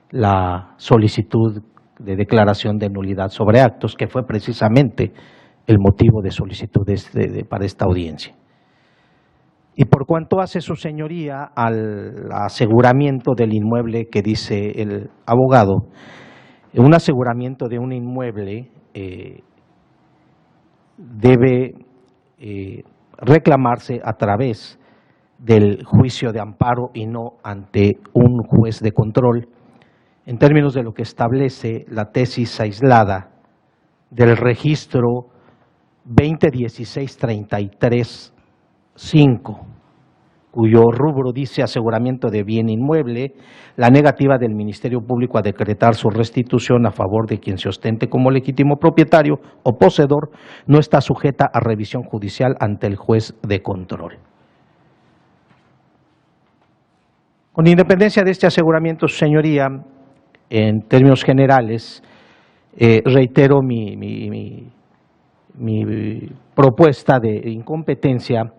[SPEAKER 3] la solicitud de declaración de nulidad sobre actos, que fue precisamente el motivo de solicitud para esta audiencia. Y por cuanto hace su señoría al aseguramiento del inmueble que dice el abogado, un aseguramiento de un inmueble debe reclamarse a través del juicio de amparo y no ante un juez de control, en términos de lo que establece la tesis aislada del registro 2016-33-5, cuyo rubro dice aseguramiento de bien inmueble, la negativa del Ministerio Público a decretar su restitución a favor de quien se ostente como legítimo propietario o poseedor no está sujeta a revisión judicial ante el juez de control. Con independencia de este aseguramiento, su señoría, en términos generales, reitero mi propuesta de incompetencia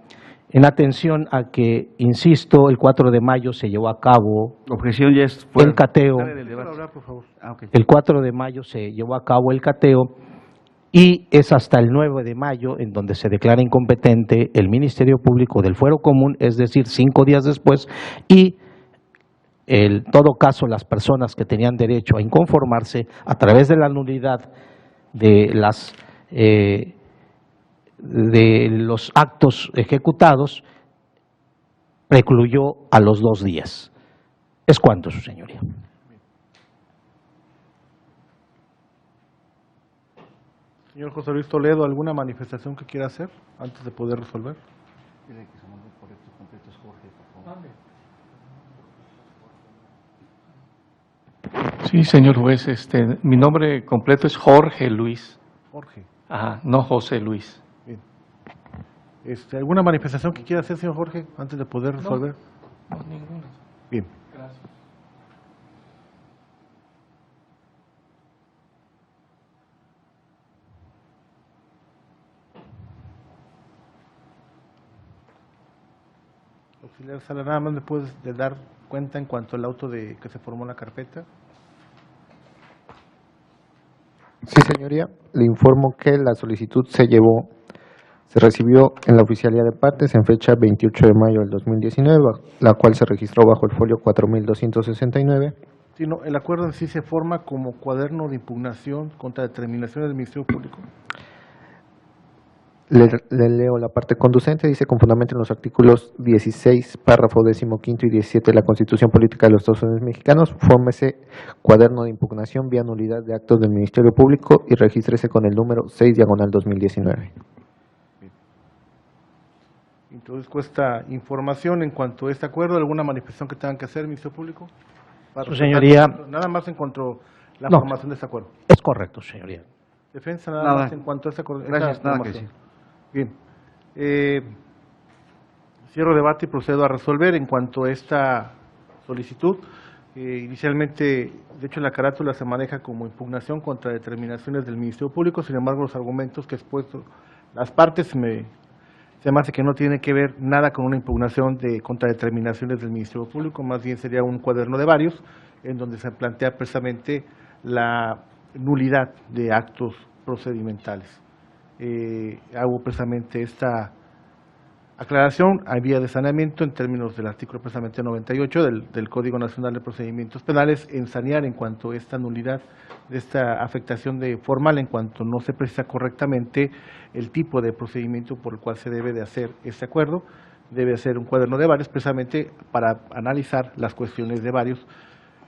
[SPEAKER 3] en atención a que, insisto, el 4 de mayo se llevó a cabo
[SPEAKER 4] Objeción ya es fuera.
[SPEAKER 3] el cateo.
[SPEAKER 2] Hablar, por favor.
[SPEAKER 4] Okay.
[SPEAKER 3] El 4 de mayo se llevó a cabo el cateo y es hasta el 9 de mayo en donde se declara incompetente el Ministerio Público del Fuero Común, es decir, 5 días después, y en todo caso las personas que tenían derecho a inconformarse a través de la nulidad de los actos ejecutados precluyó a los 2 días. Es cuanto, su señoría.
[SPEAKER 2] Señor José Luis Toledo, ¿alguna manifestación que quiera hacer antes de poder resolver?
[SPEAKER 6] Sí, señor juez, mi nombre completo es Jorge Luis.
[SPEAKER 2] Jorge.
[SPEAKER 6] Ajá, no José Luis.
[SPEAKER 2] Bien. ¿Alguna manifestación que quiera hacer, señor Jorge, antes de poder resolver?
[SPEAKER 6] No, ninguna.
[SPEAKER 2] Bien.
[SPEAKER 6] Gracias.
[SPEAKER 2] Auxiliar Sala, nada más me puedes dar cuenta en cuanto al auto de que se formó la carpeta.
[SPEAKER 1] Sí, señoría. Le informo que la solicitud se recibió en la Oficialía de Partes en fecha 28 de mayo del 2019, la cual se registró bajo el folio 4269.
[SPEAKER 2] Sí, no, el acuerdo en sí se forma como cuaderno de impugnación contra determinaciones del Ministerio Público.
[SPEAKER 1] Le leo la parte conducente, dice: con fundamento en los artículos 16, párrafo 15 y 17 de la Constitución Política de los Estados Unidos Mexicanos, fórmese cuaderno de impugnación vía nulidad de actos del Ministerio Público y regístrese con el número 6/2019.
[SPEAKER 2] Entonces, esta información en cuanto a este acuerdo, ¿alguna manifestación que tengan que hacer, Ministerio Público?
[SPEAKER 3] Su señoría.
[SPEAKER 2] Nada más en cuanto a la
[SPEAKER 3] No.
[SPEAKER 2] formación de este acuerdo.
[SPEAKER 3] Es correcto, señoría.
[SPEAKER 2] Defensa, nada
[SPEAKER 4] Nada.
[SPEAKER 2] más en cuanto a este acuerdo.
[SPEAKER 4] Gracias,
[SPEAKER 2] esta
[SPEAKER 4] nada que
[SPEAKER 2] formación. Bien. Cierro debate y procedo a resolver en cuanto a esta solicitud. Inicialmente, de hecho, la carátula se maneja como impugnación contra determinaciones del Ministerio Público, sin embargo, los argumentos que he expuesto las partes se me hace que no tiene que ver nada con una impugnación contra determinaciones del Ministerio Público, más bien sería un cuaderno de varios, en donde se plantea precisamente la nulidad de actos procedimentales. Hago precisamente esta aclaración a vía de saneamiento en términos del artículo precisamente 98 del Código Nacional de Procedimientos Penales, en sanear en cuanto a esta nulidad de esta afectación formal en cuanto no se precisa correctamente el tipo de procedimiento por el cual se debe de hacer este acuerdo. Debe ser un cuaderno de varios precisamente para analizar las cuestiones de varios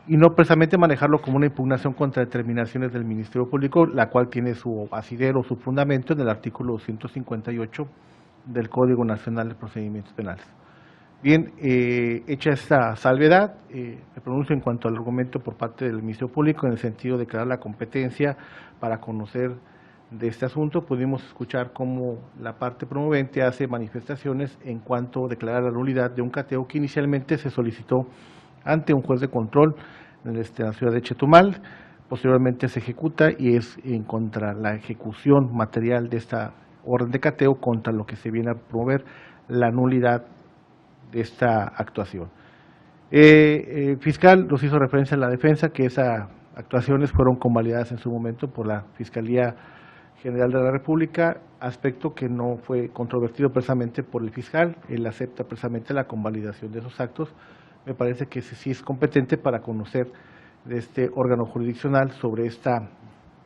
[SPEAKER 2] y no precisamente manejarlo como una impugnación contra determinaciones del Ministerio Público, la cual tiene su asidero, su fundamento en el artículo 258 del Código Nacional de Procedimientos Penales. Bien, hecha esta salvedad, me pronuncio en cuanto al argumento por parte del Ministerio Público en el sentido de declarar la competencia para conocer de este asunto. Pudimos escuchar cómo la parte promovente hace manifestaciones en cuanto a declarar la nulidad de un cateo que inicialmente se solicitó ante un juez de control en la ciudad de Chetumal. Posteriormente se ejecuta y es en contra la ejecución material de esta orden de cateo contra lo que se viene a promover la nulidad de esta actuación. Fiscal nos hizo referencia a la defensa, que esas actuaciones fueron convalidadas en su momento por la Fiscalía General de la República, aspecto que no fue controvertido precisamente por el fiscal. Él acepta precisamente la convalidación de esos actos. Me parece que sí es competente para conocer de este órgano jurisdiccional sobre esta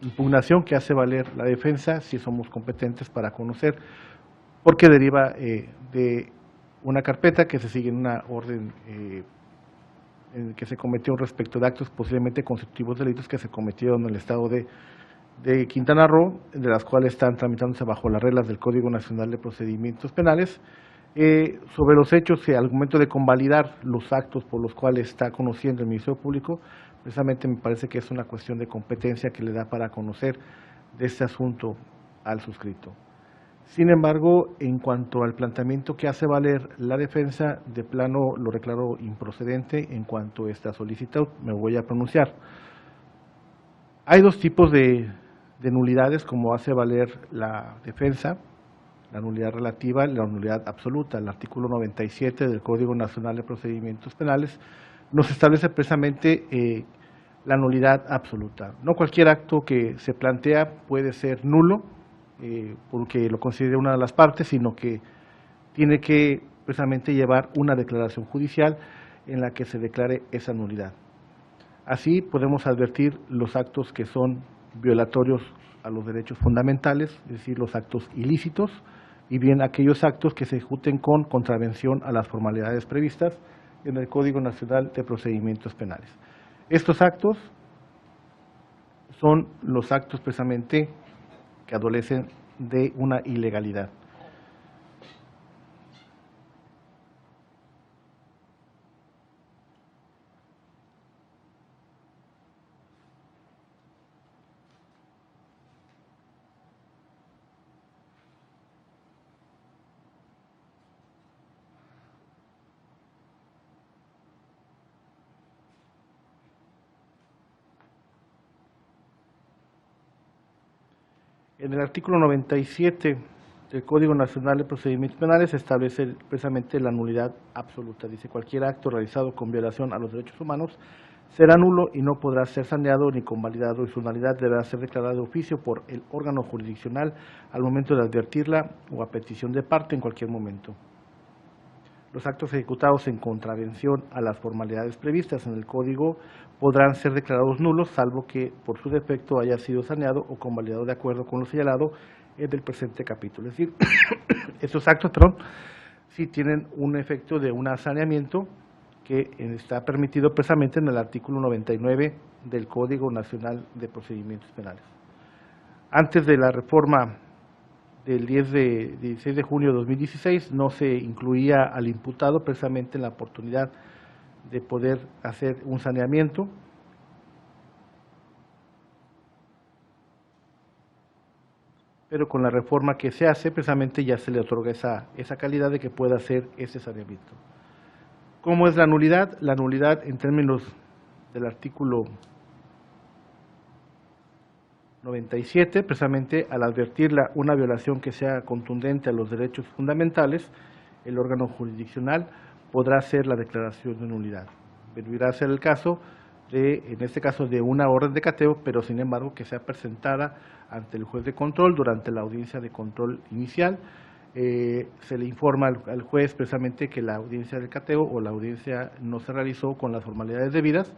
[SPEAKER 2] impugnación que hace valer la defensa, si somos competentes para conocer, porque deriva de una carpeta que se sigue en una orden en que se cometió respecto de actos posiblemente constitutivos de delitos que se cometieron en el estado de Quintana Roo, de las cuales están tramitándose bajo las reglas del Código Nacional de Procedimientos Penales. Sobre los hechos, al momento de convalidar los actos por los cuales está conociendo el Ministerio Público, precisamente me parece que es una cuestión de competencia que le da para conocer de este asunto al suscrito. Sin embargo, en cuanto al planteamiento que hace valer la defensa, de plano lo declaro improcedente en cuanto a esta solicitud, me voy a pronunciar. Hay dos tipos de nulidades, como hace valer la defensa: la nulidad relativa y la nulidad absoluta. El artículo 97 del Código Nacional de Procedimientos Penales nos establece precisamente la nulidad absoluta. No cualquier acto que se plantea puede ser nulo porque lo considere una de las partes, sino que tiene que precisamente llevar una declaración judicial en la que se declare esa nulidad. Así podemos advertir los actos que son violatorios a los derechos fundamentales, es decir, los actos ilícitos, y bien aquellos actos que se ejecuten con contravención a las formalidades previstas en el Código Nacional de Procedimientos Penales. Estos actos son los actos precisamente que adolecen de una ilegalidad. En el artículo 97 del Código Nacional de Procedimientos Penales se establece precisamente la nulidad absoluta. Dice, cualquier acto realizado con violación a los derechos humanos será nulo y no podrá ser saneado ni convalidado, y su nulidad deberá ser declarada de oficio por el órgano jurisdiccional al momento de advertirla o a petición de parte en cualquier momento. Los actos ejecutados en contravención a las formalidades previstas en el Código podrán ser declarados nulos, salvo que por su defecto haya sido saneado o convalidado de acuerdo con lo señalado en el presente capítulo. Es decir, estos actos, sí tienen un efecto de un saneamiento que está permitido precisamente en el artículo 99 del Código Nacional de Procedimientos Penales. Antes de la reforma del 16 de junio de 2016 no se incluía al imputado precisamente en la oportunidad de poder hacer un saneamiento. Pero con la reforma que se hace, precisamente ya se le otorga esa calidad de que pueda hacer ese saneamiento. ¿Cómo es la nulidad? La nulidad, en términos del artículo 97, precisamente al advertirla una violación que sea contundente a los derechos fundamentales, el órgano jurisdiccional podrá hacer la declaración de nulidad. Deberá ser el caso en este caso de una orden de cateo, pero sin embargo que sea presentada ante el juez de control durante la audiencia de control inicial. Se le informa al juez precisamente que la audiencia del cateo o la audiencia no se realizó con las formalidades debidas,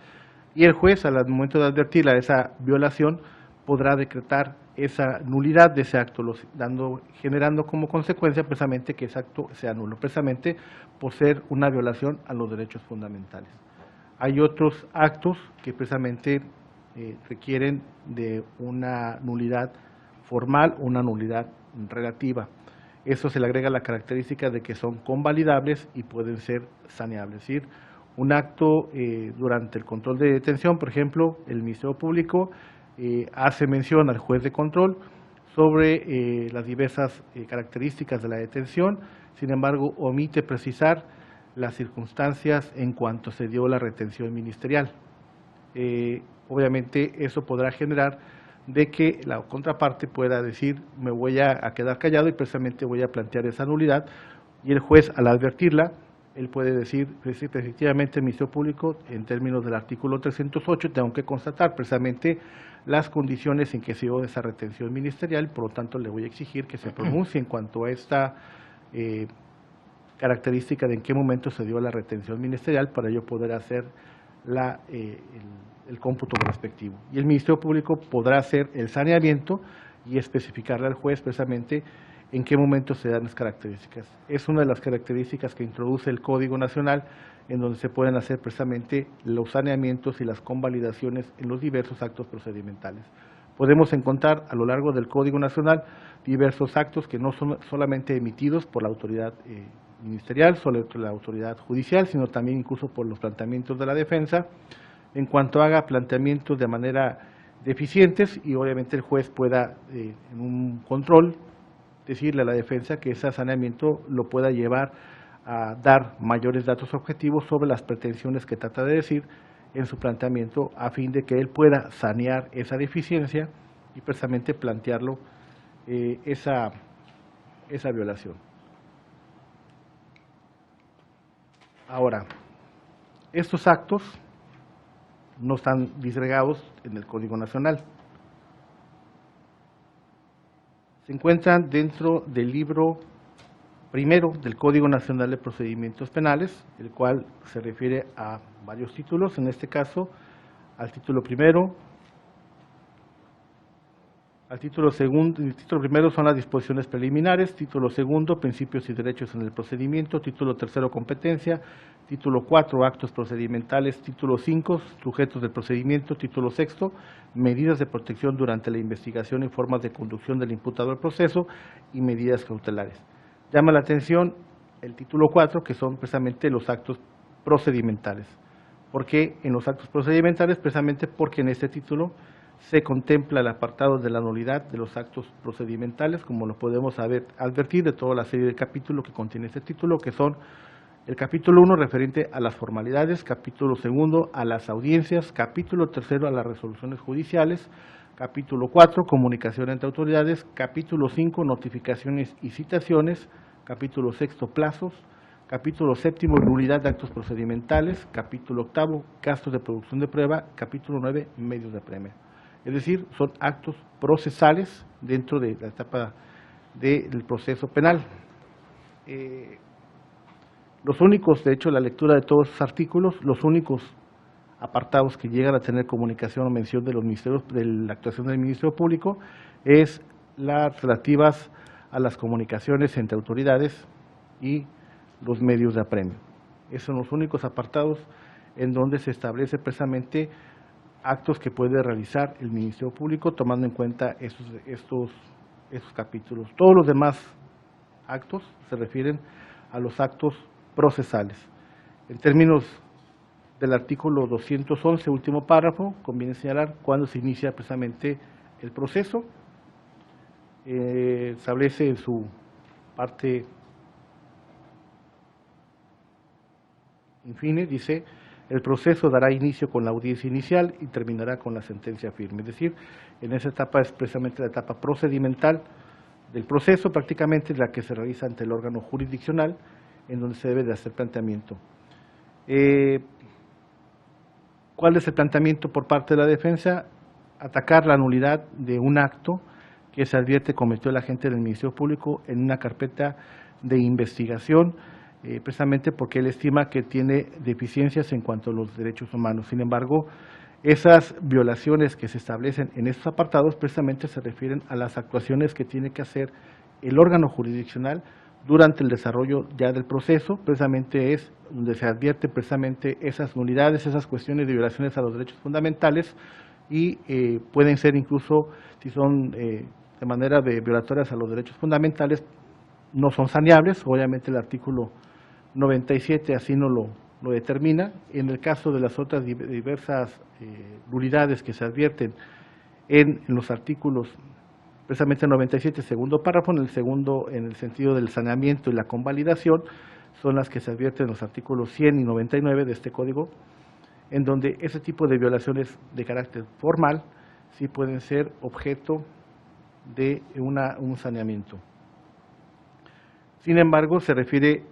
[SPEAKER 2] y el juez al momento de advertirla esa violación podrá decretar esa nulidad de ese acto, generando como consecuencia precisamente que ese acto sea nulo, precisamente por ser una violación a los derechos fundamentales. Hay otros actos que precisamente requieren de una nulidad formal o una nulidad relativa. Eso se le agrega la característica de que son convalidables y pueden ser saneables. Es decir, un acto durante el control de detención, por ejemplo, el Ministerio Público hace mención al juez de control sobre las diversas características de la detención, sin embargo, omite precisar las circunstancias en cuanto se dio la retención ministerial. Obviamente eso podrá generar de que la contraparte pueda decir me voy a quedar callado y precisamente voy a plantear esa nulidad, y el juez al advertirla, él puede decir efectivamente el Ministerio Público en términos del artículo 308 tengo que constatar precisamente las condiciones en que se dio esa retención ministerial, por lo tanto le voy a exigir que se pronuncie en cuanto a esta característica de en qué momento se dio la retención ministerial para yo poder hacer el cómputo respectivo. Y el Ministerio Público podrá hacer el saneamiento y especificarle al juez precisamente en qué momento se dan las características. Es una de las características que introduce el Código Nacional, en donde se pueden hacer precisamente los saneamientos y las convalidaciones en los diversos actos procedimentales. Podemos encontrar a lo largo del Código Nacional diversos actos que no son solamente emitidos por la autoridad ministerial, sobre la autoridad judicial, sino también incluso por los planteamientos de la defensa, en cuanto haga planteamientos de manera deficientes y obviamente el juez pueda, en un control, decirle a la defensa que ese saneamiento lo pueda llevar a dar mayores datos objetivos sobre las pretensiones que trata de decir en su planteamiento, a fin de que él pueda sanear esa deficiencia y precisamente plantearlo esa violación. Ahora, estos actos no están disgregados en el Código Nacional. Se encuentran dentro del libro primero del Código Nacional de Procedimientos Penales, el cual se refiere a varios títulos, en este caso al título primero, Al título segundo, el título primero son las disposiciones preliminares, título segundo, principios y derechos en el procedimiento, título tercero, competencia, título 4, actos procedimentales, título 5, sujetos del procedimiento, título sexto, medidas de protección durante la investigación y formas de conducción del imputado al proceso y medidas cautelares. Llama la atención el título 4, que son precisamente los actos procedimentales. ¿Por qué en los actos procedimentales? Precisamente porque en este título se contempla el apartado de la nulidad de los actos procedimentales, como lo podemos advertir de toda la serie de capítulos que contiene este título, que son el capítulo 1 referente a las formalidades, capítulo 2 a las audiencias, capítulo 3 a las resoluciones judiciales, capítulo 4 comunicación entre autoridades, capítulo 5 notificaciones y citaciones, capítulo 6 plazos, capítulo 7 nulidad de actos procedimentales, capítulo 8 gastos de producción de prueba, capítulo 9 medios de apremio. Es decir, son actos procesales dentro de la etapa del proceso penal. Los únicos, de hecho, la lectura de todos esos artículos, los únicos apartados que llegan a tener comunicación o mención de los ministerios, de la actuación del Ministerio Público, es las relativas a las comunicaciones entre autoridades y los medios de apremio. Esos son los únicos apartados en donde se establece precisamente actos que puede realizar el Ministerio Público tomando en cuenta estos capítulos. Todos los demás actos se refieren a los actos procesales. En términos del artículo 211, último párrafo, conviene señalar cuándo se inicia precisamente el proceso. Establece en su parte infine, dice: el proceso dará inicio con la audiencia inicial y terminará con la sentencia firme. Es decir, en esa etapa es precisamente la etapa procedimental del proceso, prácticamente la que se realiza ante el órgano jurisdiccional, en donde se debe de hacer planteamiento. ¿Cuál es el planteamiento por parte de la defensa? Atacar la nulidad de un acto que se advierte cometió el agente del Ministerio Público en una carpeta de investigación, precisamente porque él estima que tiene deficiencias en cuanto a los derechos humanos. Sin embargo, esas violaciones que se establecen en estos apartados precisamente se refieren a las actuaciones que tiene que hacer el órgano jurisdiccional durante el desarrollo ya del proceso, precisamente es donde se advierte precisamente esas nulidades, esas cuestiones de violaciones a los derechos fundamentales y pueden ser incluso, si son de manera de violatorias a los derechos fundamentales, no son saneables. Obviamente el artículo 97 así no lo determina. En el caso de las otras diversas nulidades que se advierten en los artículos, precisamente 97, segundo párrafo, en el sentido del saneamiento y la convalidación, son las que se advierten en los artículos 100 y 99 de este código, en donde ese tipo de violaciones de carácter formal sí pueden ser objeto de un saneamiento. Sin embargo, se refiere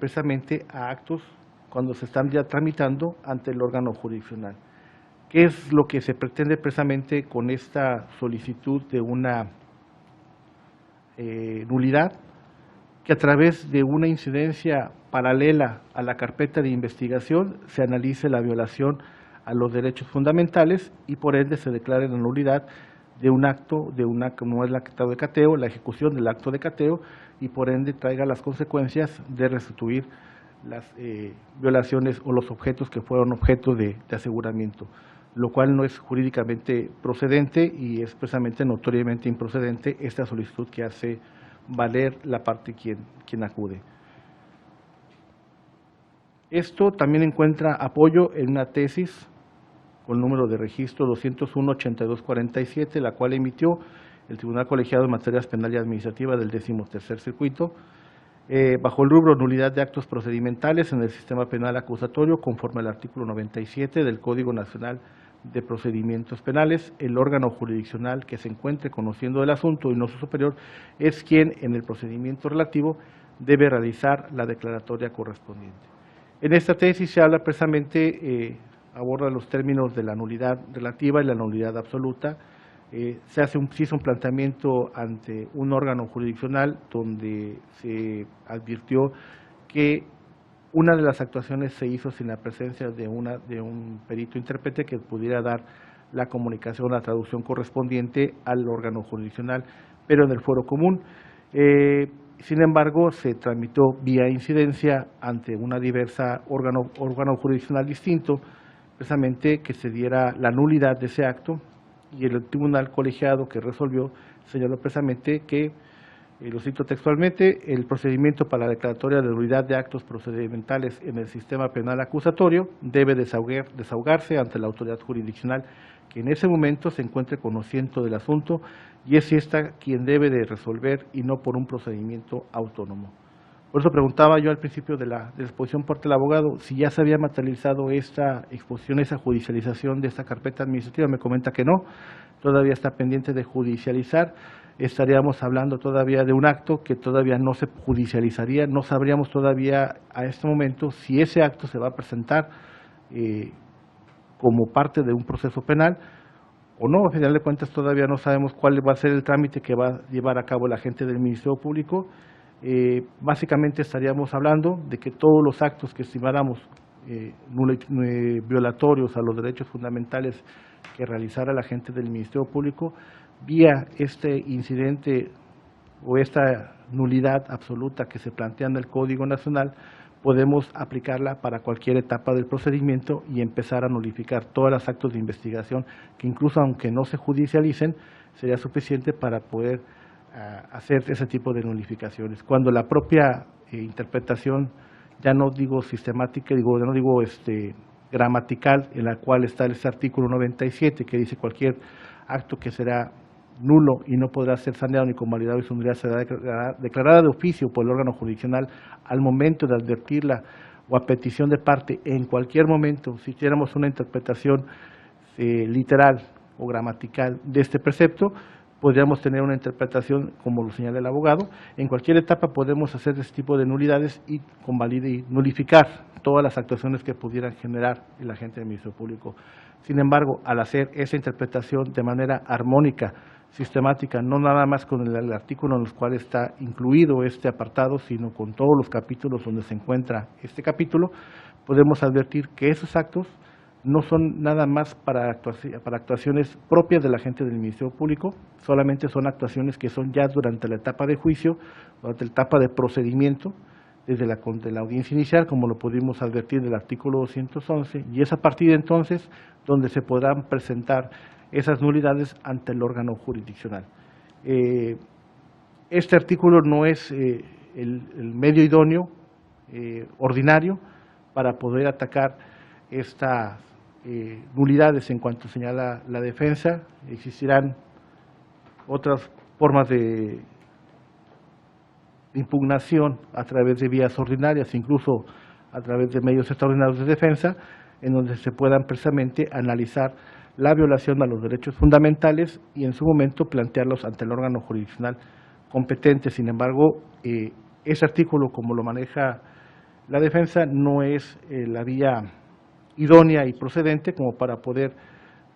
[SPEAKER 2] precisamente a actos cuando se están ya tramitando ante el órgano jurisdiccional. ¿Qué es lo que se pretende precisamente con esta solicitud de una nulidad? Que a través de una incidencia paralela a la carpeta de investigación se analice la violación a los derechos fundamentales y por ende se declare la nulidad de un acto, como es el acto de cateo, la ejecución del acto de cateo, y por ende traiga las consecuencias de restituir las violaciones o los objetos que fueron objeto de aseguramiento, lo cual no es jurídicamente procedente y es precisamente notoriamente improcedente esta solicitud que hace valer la parte quien acude. Esto también encuentra apoyo en una tesis con número de registro 201-8247, la cual emitió el Tribunal Colegiado en Materias Penal y Administrativa del 13º Circuito, bajo el rubro nulidad de actos procedimentales en el sistema penal acusatorio, conforme al artículo 97 del Código Nacional de Procedimientos Penales. El órgano jurisdiccional que se encuentre conociendo del asunto y no su superior es quien en el procedimiento relativo debe realizar la declaratoria correspondiente. En esta tesis se habla precisamente, aborda los términos de la nulidad relativa y la nulidad absoluta. Se hizo un planteamiento ante un órgano jurisdiccional donde se advirtió que una de las actuaciones se hizo sin la presencia de un perito intérprete que pudiera dar la comunicación, la traducción correspondiente al órgano jurisdiccional, pero en el foro común. Sin embargo, se tramitó vía incidencia ante una diversa órgano jurisdiccional distinto, precisamente que se diera la nulidad de ese acto, y el tribunal colegiado que resolvió señaló precisamente que, lo cito textualmente, el procedimiento para la declaratoria de nulidad de actos procedimentales en el sistema penal acusatorio debe desahogarse ante la autoridad jurisdiccional que en ese momento se encuentre conocimiento del asunto, y es esta quien debe de resolver y no por un procedimiento autónomo. Por eso preguntaba yo al principio de la exposición por el abogado si ya se había materializado esta exposición, esa judicialización de esta carpeta administrativa. Me comenta que no, todavía está pendiente de judicializar. Estaríamos hablando todavía de un acto que todavía no se judicializaría, no sabríamos todavía a este momento si ese acto se va a presentar como parte de un proceso penal o no. A final de cuentas todavía no sabemos cuál va a ser el trámite que va a llevar a cabo el agente del Ministerio Público. Básicamente estaríamos hablando de que todos los actos que estimáramos violatorios a los derechos fundamentales que realizara el agente del Ministerio Público, vía este incidente o esta nulidad absoluta que se plantea en el Código Nacional, podemos aplicarla para cualquier etapa del procedimiento y empezar a nulificar todos los actos de investigación que incluso aunque no se judicialicen, sería suficiente para poder hacer ese tipo de nulificaciones. Cuando la propia interpretación, ya no digo sistemática, gramatical, en la cual está este artículo 97 que dice cualquier acto que será nulo y no podrá ser saneado ni convalidado y su nulidad será declarada de oficio por el órgano jurisdiccional al momento de advertirla o a petición de parte en cualquier momento. Si hiciéramos una interpretación literal o gramatical de este precepto, podríamos tener una interpretación, como lo señala el abogado, en cualquier etapa podemos hacer este tipo de nulidades y convalidar y nulificar todas las actuaciones que pudieran generar el agente del Ministerio Público. Sin embargo, al hacer esa interpretación de manera armónica, sistemática, no nada más con el artículo en el cual está incluido este apartado, sino con todos los capítulos donde se encuentra este capítulo, podemos advertir que esos actos no son nada más para actuaciones propias del agente del Ministerio Público, solamente son actuaciones que son ya durante la etapa de juicio, durante la etapa de procedimiento, desde la audiencia inicial, como lo pudimos advertir del artículo 211, y es a partir de entonces donde se podrán presentar esas nulidades ante el órgano jurisdiccional. Este artículo no es el medio idóneo, ordinario, para poder atacar estas nulidades en cuanto señala la defensa. Existirán otras formas de impugnación a través de vías ordinarias, incluso a través de medios extraordinarios de defensa, en donde se puedan precisamente analizar la violación a los derechos fundamentales y en su momento plantearlos ante el órgano jurisdiccional competente. Sin embargo, ese artículo, como lo maneja la defensa, no es la vía idónea y procedente como para poder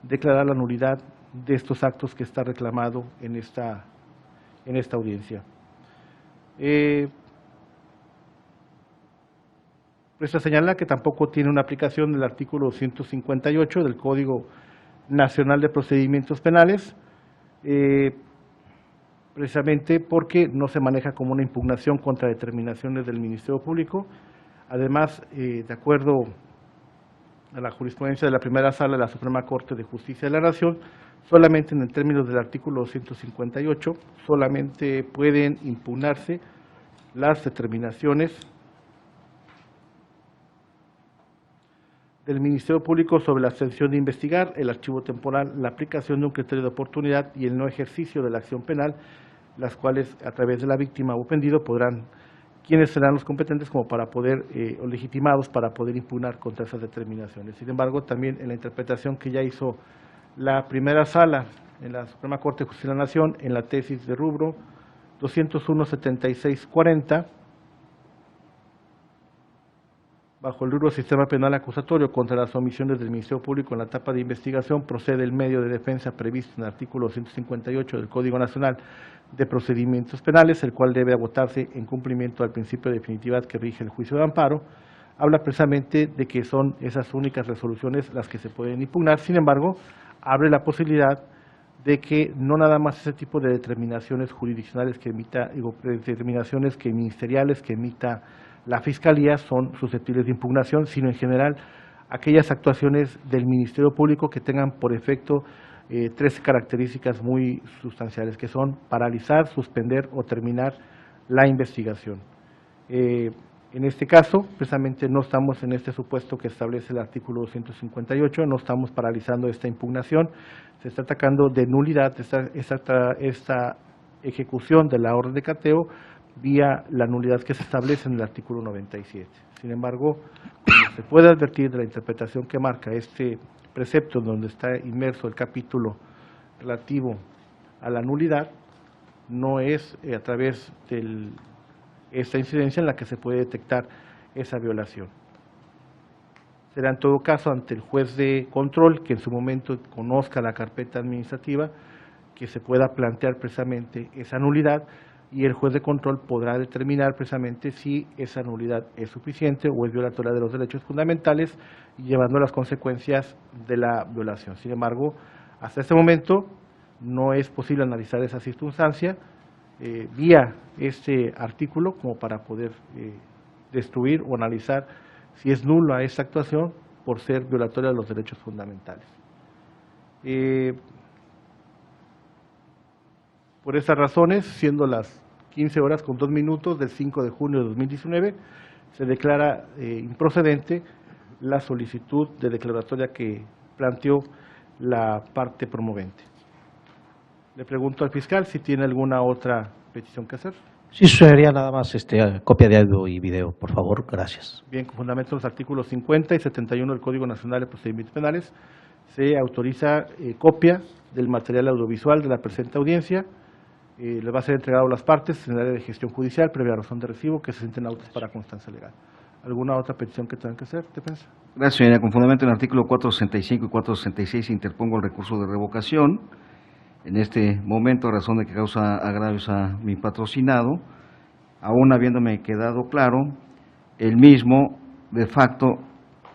[SPEAKER 2] declarar la nulidad de estos actos que está reclamado en esta audiencia. Presta señalar que tampoco tiene una aplicación del artículo 158 del Código Nacional de Procedimientos Penales, precisamente porque no se maneja como una impugnación contra determinaciones del Ministerio Público. Además, de acuerdo a la jurisprudencia de la primera sala de la Suprema Corte de Justicia de la Nación, solamente en el término del artículo 158, solamente pueden impugnarse las determinaciones del Ministerio Público sobre la abstención de investigar, el archivo temporal, la aplicación de un criterio de oportunidad y el no ejercicio de la acción penal, las cuales a través de la víctima o ofendido podrán, quienes serán los competentes como para poder, o legitimados para poder impugnar contra esas determinaciones. Sin embargo, también en la interpretación que ya hizo la primera sala en la Suprema Corte de Justicia de la Nación, en la tesis de rubro 201-7640, bajo el rubro Sistema Penal Acusatorio contra las omisiones del Ministerio Público en la etapa de investigación, procede el medio de defensa previsto en el artículo 158 del Código Nacional de Procedimientos Penales, el cual debe agotarse en cumplimiento al principio de definitividad que rige el juicio de amparo. Habla precisamente de que son esas únicas resoluciones las que se pueden impugnar. Sin embargo, abre la posibilidad de que no nada más ese tipo de determinaciones jurisdiccionales que emita, determinaciones que ministeriales que emita la Fiscalía son susceptibles de impugnación, sino en general aquellas actuaciones del Ministerio Público que tengan por efecto tres características muy sustanciales, que son paralizar, suspender o terminar la investigación. En este caso, precisamente no estamos en este supuesto que establece el artículo 258, no estamos paralizando esta impugnación, se está atacando de nulidad esta ejecución de la orden de cateo vía la nulidad que se establece en el artículo 97. Sin embargo, como se puede advertir de la interpretación que marca este precepto donde está inmerso el capítulo relativo a la nulidad, no es a través de esta incidencia en la que se puede detectar esa violación. Será en todo caso ante el juez de control que en su momento conozca la carpeta administrativa que se pueda plantear precisamente esa nulidad y el juez de control podrá determinar precisamente si esa nulidad es suficiente o es violatoria de los derechos fundamentales, llevando las consecuencias de la violación. Sin embargo, hasta este momento no es posible analizar esa circunstancia vía este artículo como para poder destruir o analizar si es nula esta actuación por ser violatoria de los derechos fundamentales. Por esas razones, siendo las 15 horas con 2 minutos del 5 de junio de 2019, se declara improcedente la solicitud de declaratoria que planteó la parte promovente. Le pregunto al fiscal si tiene alguna otra petición que hacer.
[SPEAKER 3] Sí, sería nada más copia de audio y video, por favor, gracias.
[SPEAKER 2] Bien, con fundamento en los artículos 50 y 71 del Código Nacional de Procedimientos Penales, se autoriza copia del material audiovisual de la presente audiencia. Le va a ser entregado a las partes en el área de gestión judicial, previa razón de recibo, que se sienten autos para constancia legal. ¿Alguna otra petición que tengan que hacer, defensa?
[SPEAKER 4] Gracias, señoría. Con fundamento en el artículo 465 y 466 interpongo el recurso de revocación. En este momento, a razón de que causa agravios a mi patrocinado, aún habiéndome quedado claro, el mismo de facto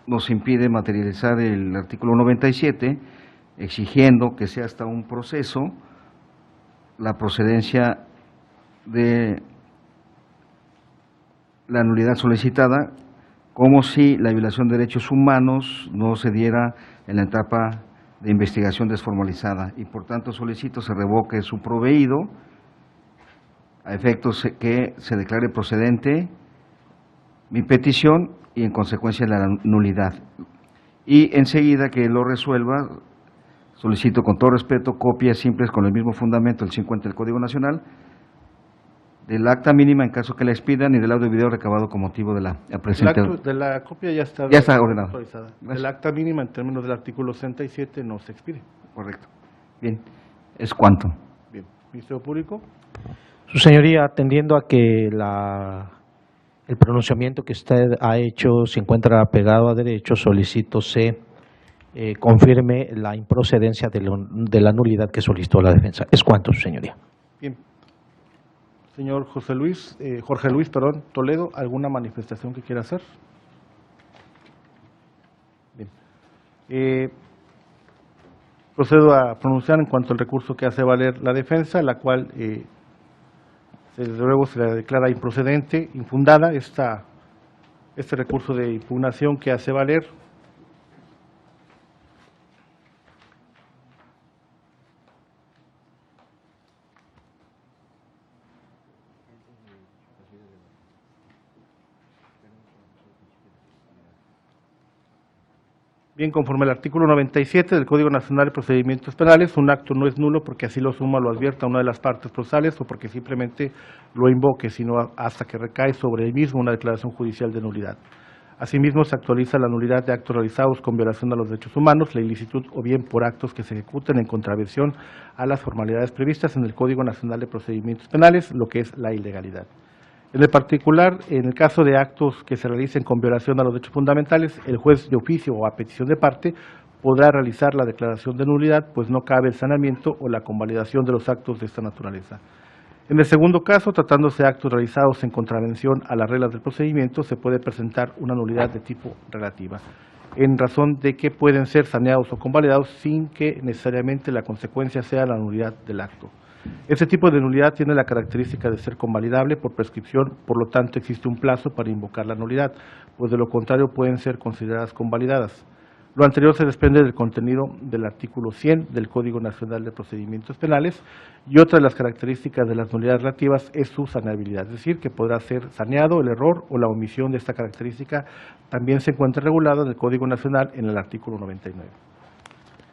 [SPEAKER 4] nos impide materializar el artículo 97, exigiendo que sea hasta un proceso la procedencia de la nulidad solicitada, como si la violación de derechos humanos no se diera en la etapa de investigación desformalizada, y por tanto solicito se revoque su proveído a efectos que se declare procedente mi petición y en consecuencia la nulidad. Y enseguida que lo resuelva, solicito con todo respeto copias simples con el mismo fundamento, el 50 del Código Nacional, del acta mínima en caso que la expidan y del audio y video recabado con motivo de la presente.
[SPEAKER 2] De la copia ya está
[SPEAKER 4] ordenado.
[SPEAKER 2] Autorizada. El acta mínima en términos del artículo 67 no se expide.
[SPEAKER 4] Correcto. Bien. ¿Es cuánto?
[SPEAKER 2] Bien. Ministerio Público.
[SPEAKER 3] Su señoría, atendiendo a que el pronunciamiento que usted ha hecho se encuentra apegado a derecho, solicito se confirme la improcedencia de la nulidad que solicitó la defensa. ¿Es cuánto, su señoría?
[SPEAKER 2] Bien. Señor Jorge Luis Toledo, ¿alguna manifestación que quiera hacer? Bien. Procedo a pronunciar en cuanto al recurso que hace valer la defensa, la cual desde luego se le declara improcedente, infundada, este recurso de impugnación que hace valer. Bien, conforme al artículo 97 del Código Nacional de Procedimientos Penales, un acto no es nulo porque así lo suma o lo advierta una de las partes procesales o porque simplemente lo invoque, sino hasta que recae sobre el mismo una declaración judicial de nulidad. Asimismo, se actualiza la nulidad de actos realizados con violación a los derechos humanos, la ilicitud o bien por actos que se ejecuten en contravención a las formalidades previstas en el Código Nacional de Procedimientos Penales, lo que es la ilegalidad. En el particular, en el caso de actos que se realicen con violación a los derechos fundamentales, el juez de oficio o a petición de parte podrá realizar la declaración de nulidad, pues no cabe el sanamiento o la convalidación de los actos de esta naturaleza. En el segundo caso, tratándose de actos realizados en contravención a las reglas del procedimiento, se puede presentar una nulidad de tipo relativa. en razón de que pueden ser saneados o convalidados sin que necesariamente la consecuencia sea la nulidad del acto. Este tipo de nulidad tiene la característica de ser convalidable por prescripción, por lo tanto existe un plazo para invocar la nulidad, pues de lo contrario pueden ser consideradas convalidadas. Lo anterior se desprende del contenido del artículo 100 del Código Nacional de Procedimientos Penales, y otra de las características de las nulidades relativas es su saneabilidad, es decir, que podrá ser saneado el error o la omisión de esta característica. También se encuentra regulado en el Código Nacional en el artículo 99.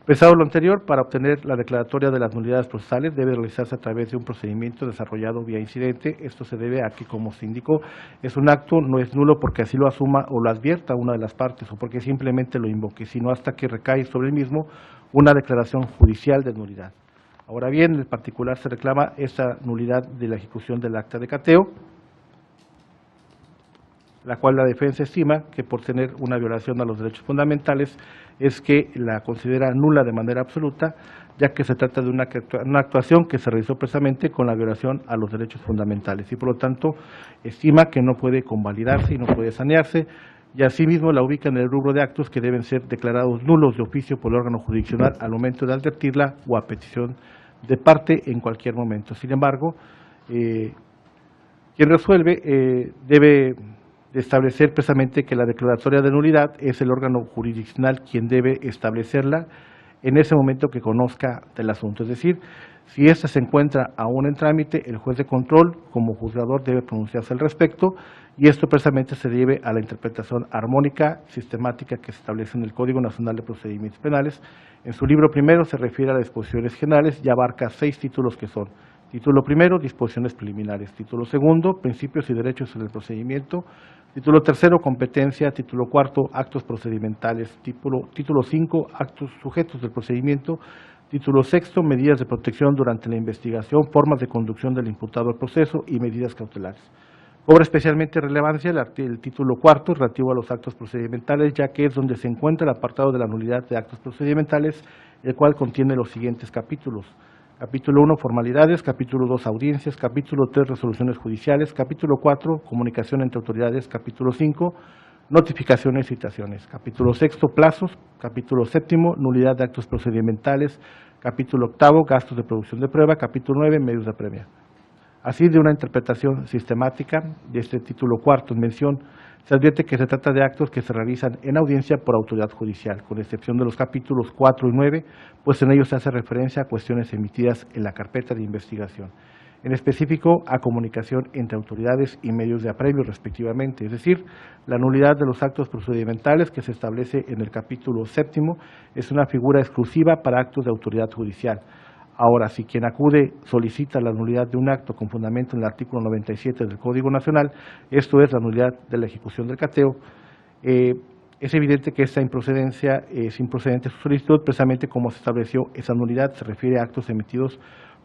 [SPEAKER 2] Pensado lo anterior, para obtener la declaratoria de las nulidades procesales debe realizarse a través de un procedimiento desarrollado vía incidente. Esto se debe a que, como se indicó, es un acto, no es nulo porque así lo asuma o lo advierta una de las partes o porque simplemente lo invoque, sino hasta que recae sobre el mismo una declaración judicial de nulidad. Ahora bien, en el particular se reclama esa nulidad de la ejecución del acta de cateo, la cual la defensa estima que por tener una violación a los derechos fundamentales es que la considera nula de manera absoluta, ya que se trata de una actuación que se realizó precisamente con la violación a los derechos fundamentales y por lo tanto estima que no puede convalidarse y no puede sanearse, y asimismo la ubica en el rubro de actos que deben ser declarados nulos de oficio por el órgano jurisdiccional al momento de advertirla o a petición de parte en cualquier momento. Sin embargo, quien resuelve debe de establecer precisamente que la declaratoria de nulidad es el órgano jurisdiccional quien debe establecerla en ese momento que conozca del asunto. Es decir, si ésta se encuentra aún en trámite, el juez de control como juzgador debe pronunciarse al respecto, y esto precisamente se debe a la interpretación armónica, sistemática que se establece en el Código Nacional de Procedimientos Penales. En su libro primero se refiere a las disposiciones generales y abarca 6 títulos que son: título primero, disposiciones preliminares; título segundo, principios y derechos en el procedimiento; título tercero, competencia; título cuarto, actos procedimentales; título 5, actos sujetos del procedimiento; título sexto, medidas de protección durante la investigación, formas de conducción del imputado al proceso y medidas cautelares. Cobra especialmente relevancia el título cuarto relativo a los actos procedimentales, ya que es donde se encuentra el apartado de la nulidad de actos procedimentales, el cual contiene los siguientes capítulos: capítulo 1, formalidades; capítulo 2, audiencias; capítulo 3, resoluciones judiciales; capítulo 4, comunicación entre autoridades; capítulo 5, notificaciones y citaciones; capítulo 6, plazos; capítulo 7, nulidad de actos procedimentales; capítulo 8, gastos de producción de prueba; capítulo 9, medios de apremio. Así, de una interpretación sistemática de este título cuarto en mención, se advierte que se trata de actos que se realizan en audiencia por autoridad judicial, con excepción de los capítulos 4 y 9, pues en ellos se hace referencia a cuestiones emitidas en la carpeta de investigación, en específico a comunicación entre autoridades y medios de apremio respectivamente. Es decir, la nulidad de los actos procedimentales que se establece en el capítulo 7 es una figura exclusiva para actos de autoridad judicial. Ahora, si quien acude solicita la nulidad de un acto con fundamento en el artículo 97 del Código Nacional, esto es la nulidad de la ejecución del cateo, es evidente que esta improcedencia es improcedente su solicitud, precisamente como se estableció esa nulidad, se refiere a actos emitidos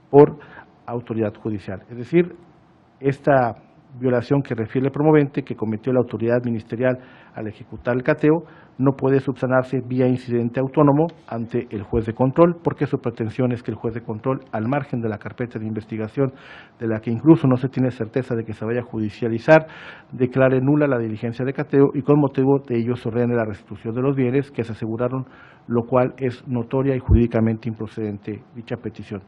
[SPEAKER 2] por autoridad judicial. Es decir, esta violación que refiere el promovente que cometió la autoridad ministerial al ejecutar el cateo no puede subsanarse vía incidente autónomo ante el juez de control, porque su pretensión es que el juez de control, al margen de la carpeta de investigación, de la que incluso no se tiene certeza de que se vaya a judicializar, declare nula la diligencia de cateo y con motivo de ello se ordene la restitución de los bienes que se aseguraron, lo cual es notoria y jurídicamente improcedente dicha petición,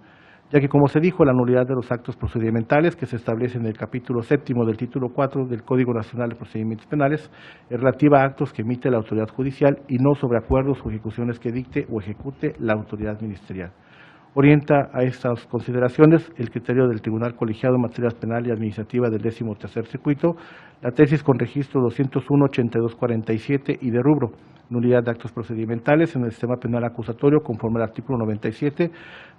[SPEAKER 2] ya que, como se dijo, la nulidad de los actos procedimentales que se establece en el capítulo 7 del título 4 del Código Nacional de Procedimientos Penales es relativa a actos que emite la autoridad judicial y no sobre acuerdos o ejecuciones que dicte o ejecute la autoridad ministerial. Orienta a estas consideraciones el criterio del Tribunal Colegiado en Materias Penal y Administrativa del 13º Circuito, la tesis con registro 201-8247 y de rubro, nulidad de actos procedimentales en el sistema penal acusatorio conforme al artículo 97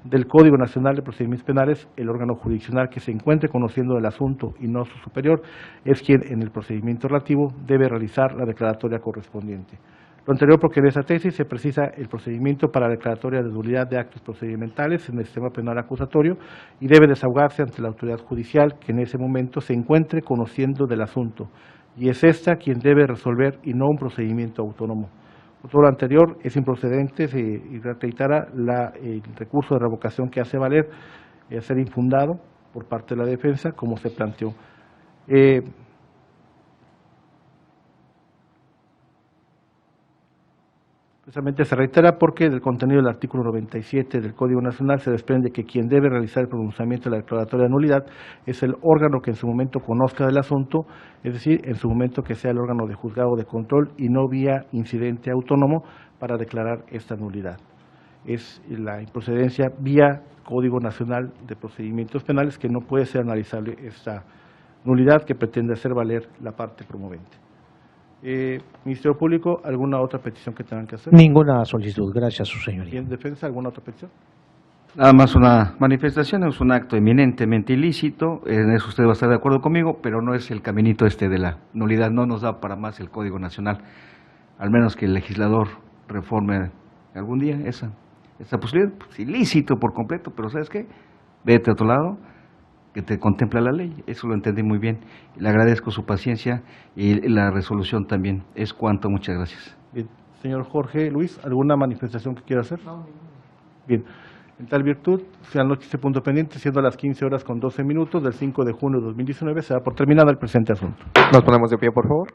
[SPEAKER 2] del Código Nacional de Procedimientos Penales. El órgano jurisdiccional que se encuentre conociendo del asunto y no su superior es quien en el procedimiento relativo debe realizar la declaratoria correspondiente. Lo anterior porque en esa tesis se precisa el procedimiento para la declaratoria de nulidad de actos procedimentales en el sistema penal acusatorio y debe desahogarse ante la autoridad judicial que en ese momento se encuentre conociendo del asunto, y es esta quien debe resolver y no un procedimiento autónomo. Por todo lo anterior, es improcedente y reitera el recurso de revocación que hace valer ser infundado por parte de la defensa, como se planteó. Precisamente se reitera porque del contenido del artículo 97 del Código Nacional se desprende que quien debe realizar el pronunciamiento de la declaratoria de nulidad es el órgano que en su momento conozca del asunto, es decir, en su momento que sea el órgano de juzgado de control y no vía incidente autónomo para declarar esta nulidad. Es la improcedencia vía Código Nacional de Procedimientos Penales que no puede ser analizable esta nulidad que pretende hacer valer la parte promovente. Ministerio Público, ¿alguna otra petición que tengan que hacer?
[SPEAKER 3] Ninguna solicitud. Gracias, su señoría.
[SPEAKER 2] ¿En defensa alguna otra petición?
[SPEAKER 4] Nada más una manifestación, es un acto eminentemente ilícito, en eso usted va a estar de acuerdo conmigo, pero no es el caminito de la nulidad, no nos da para más el Código Nacional, al menos que el legislador reforme algún día esa posibilidad, pues ilícito por completo, pero ¿sabes qué? Vete a otro lado, que te contempla la ley, eso lo entendí muy bien, le agradezco su paciencia y la resolución también, es cuanto, muchas gracias.
[SPEAKER 2] Bien. Señor Jorge Luis, ¿alguna manifestación que quiera hacer? No. Bien. En tal virtud, se anoche este punto pendiente, siendo las 15:12 del 5 de junio de 2019, se da por terminado el presente asunto.
[SPEAKER 1] Nos ponemos de pie, por favor.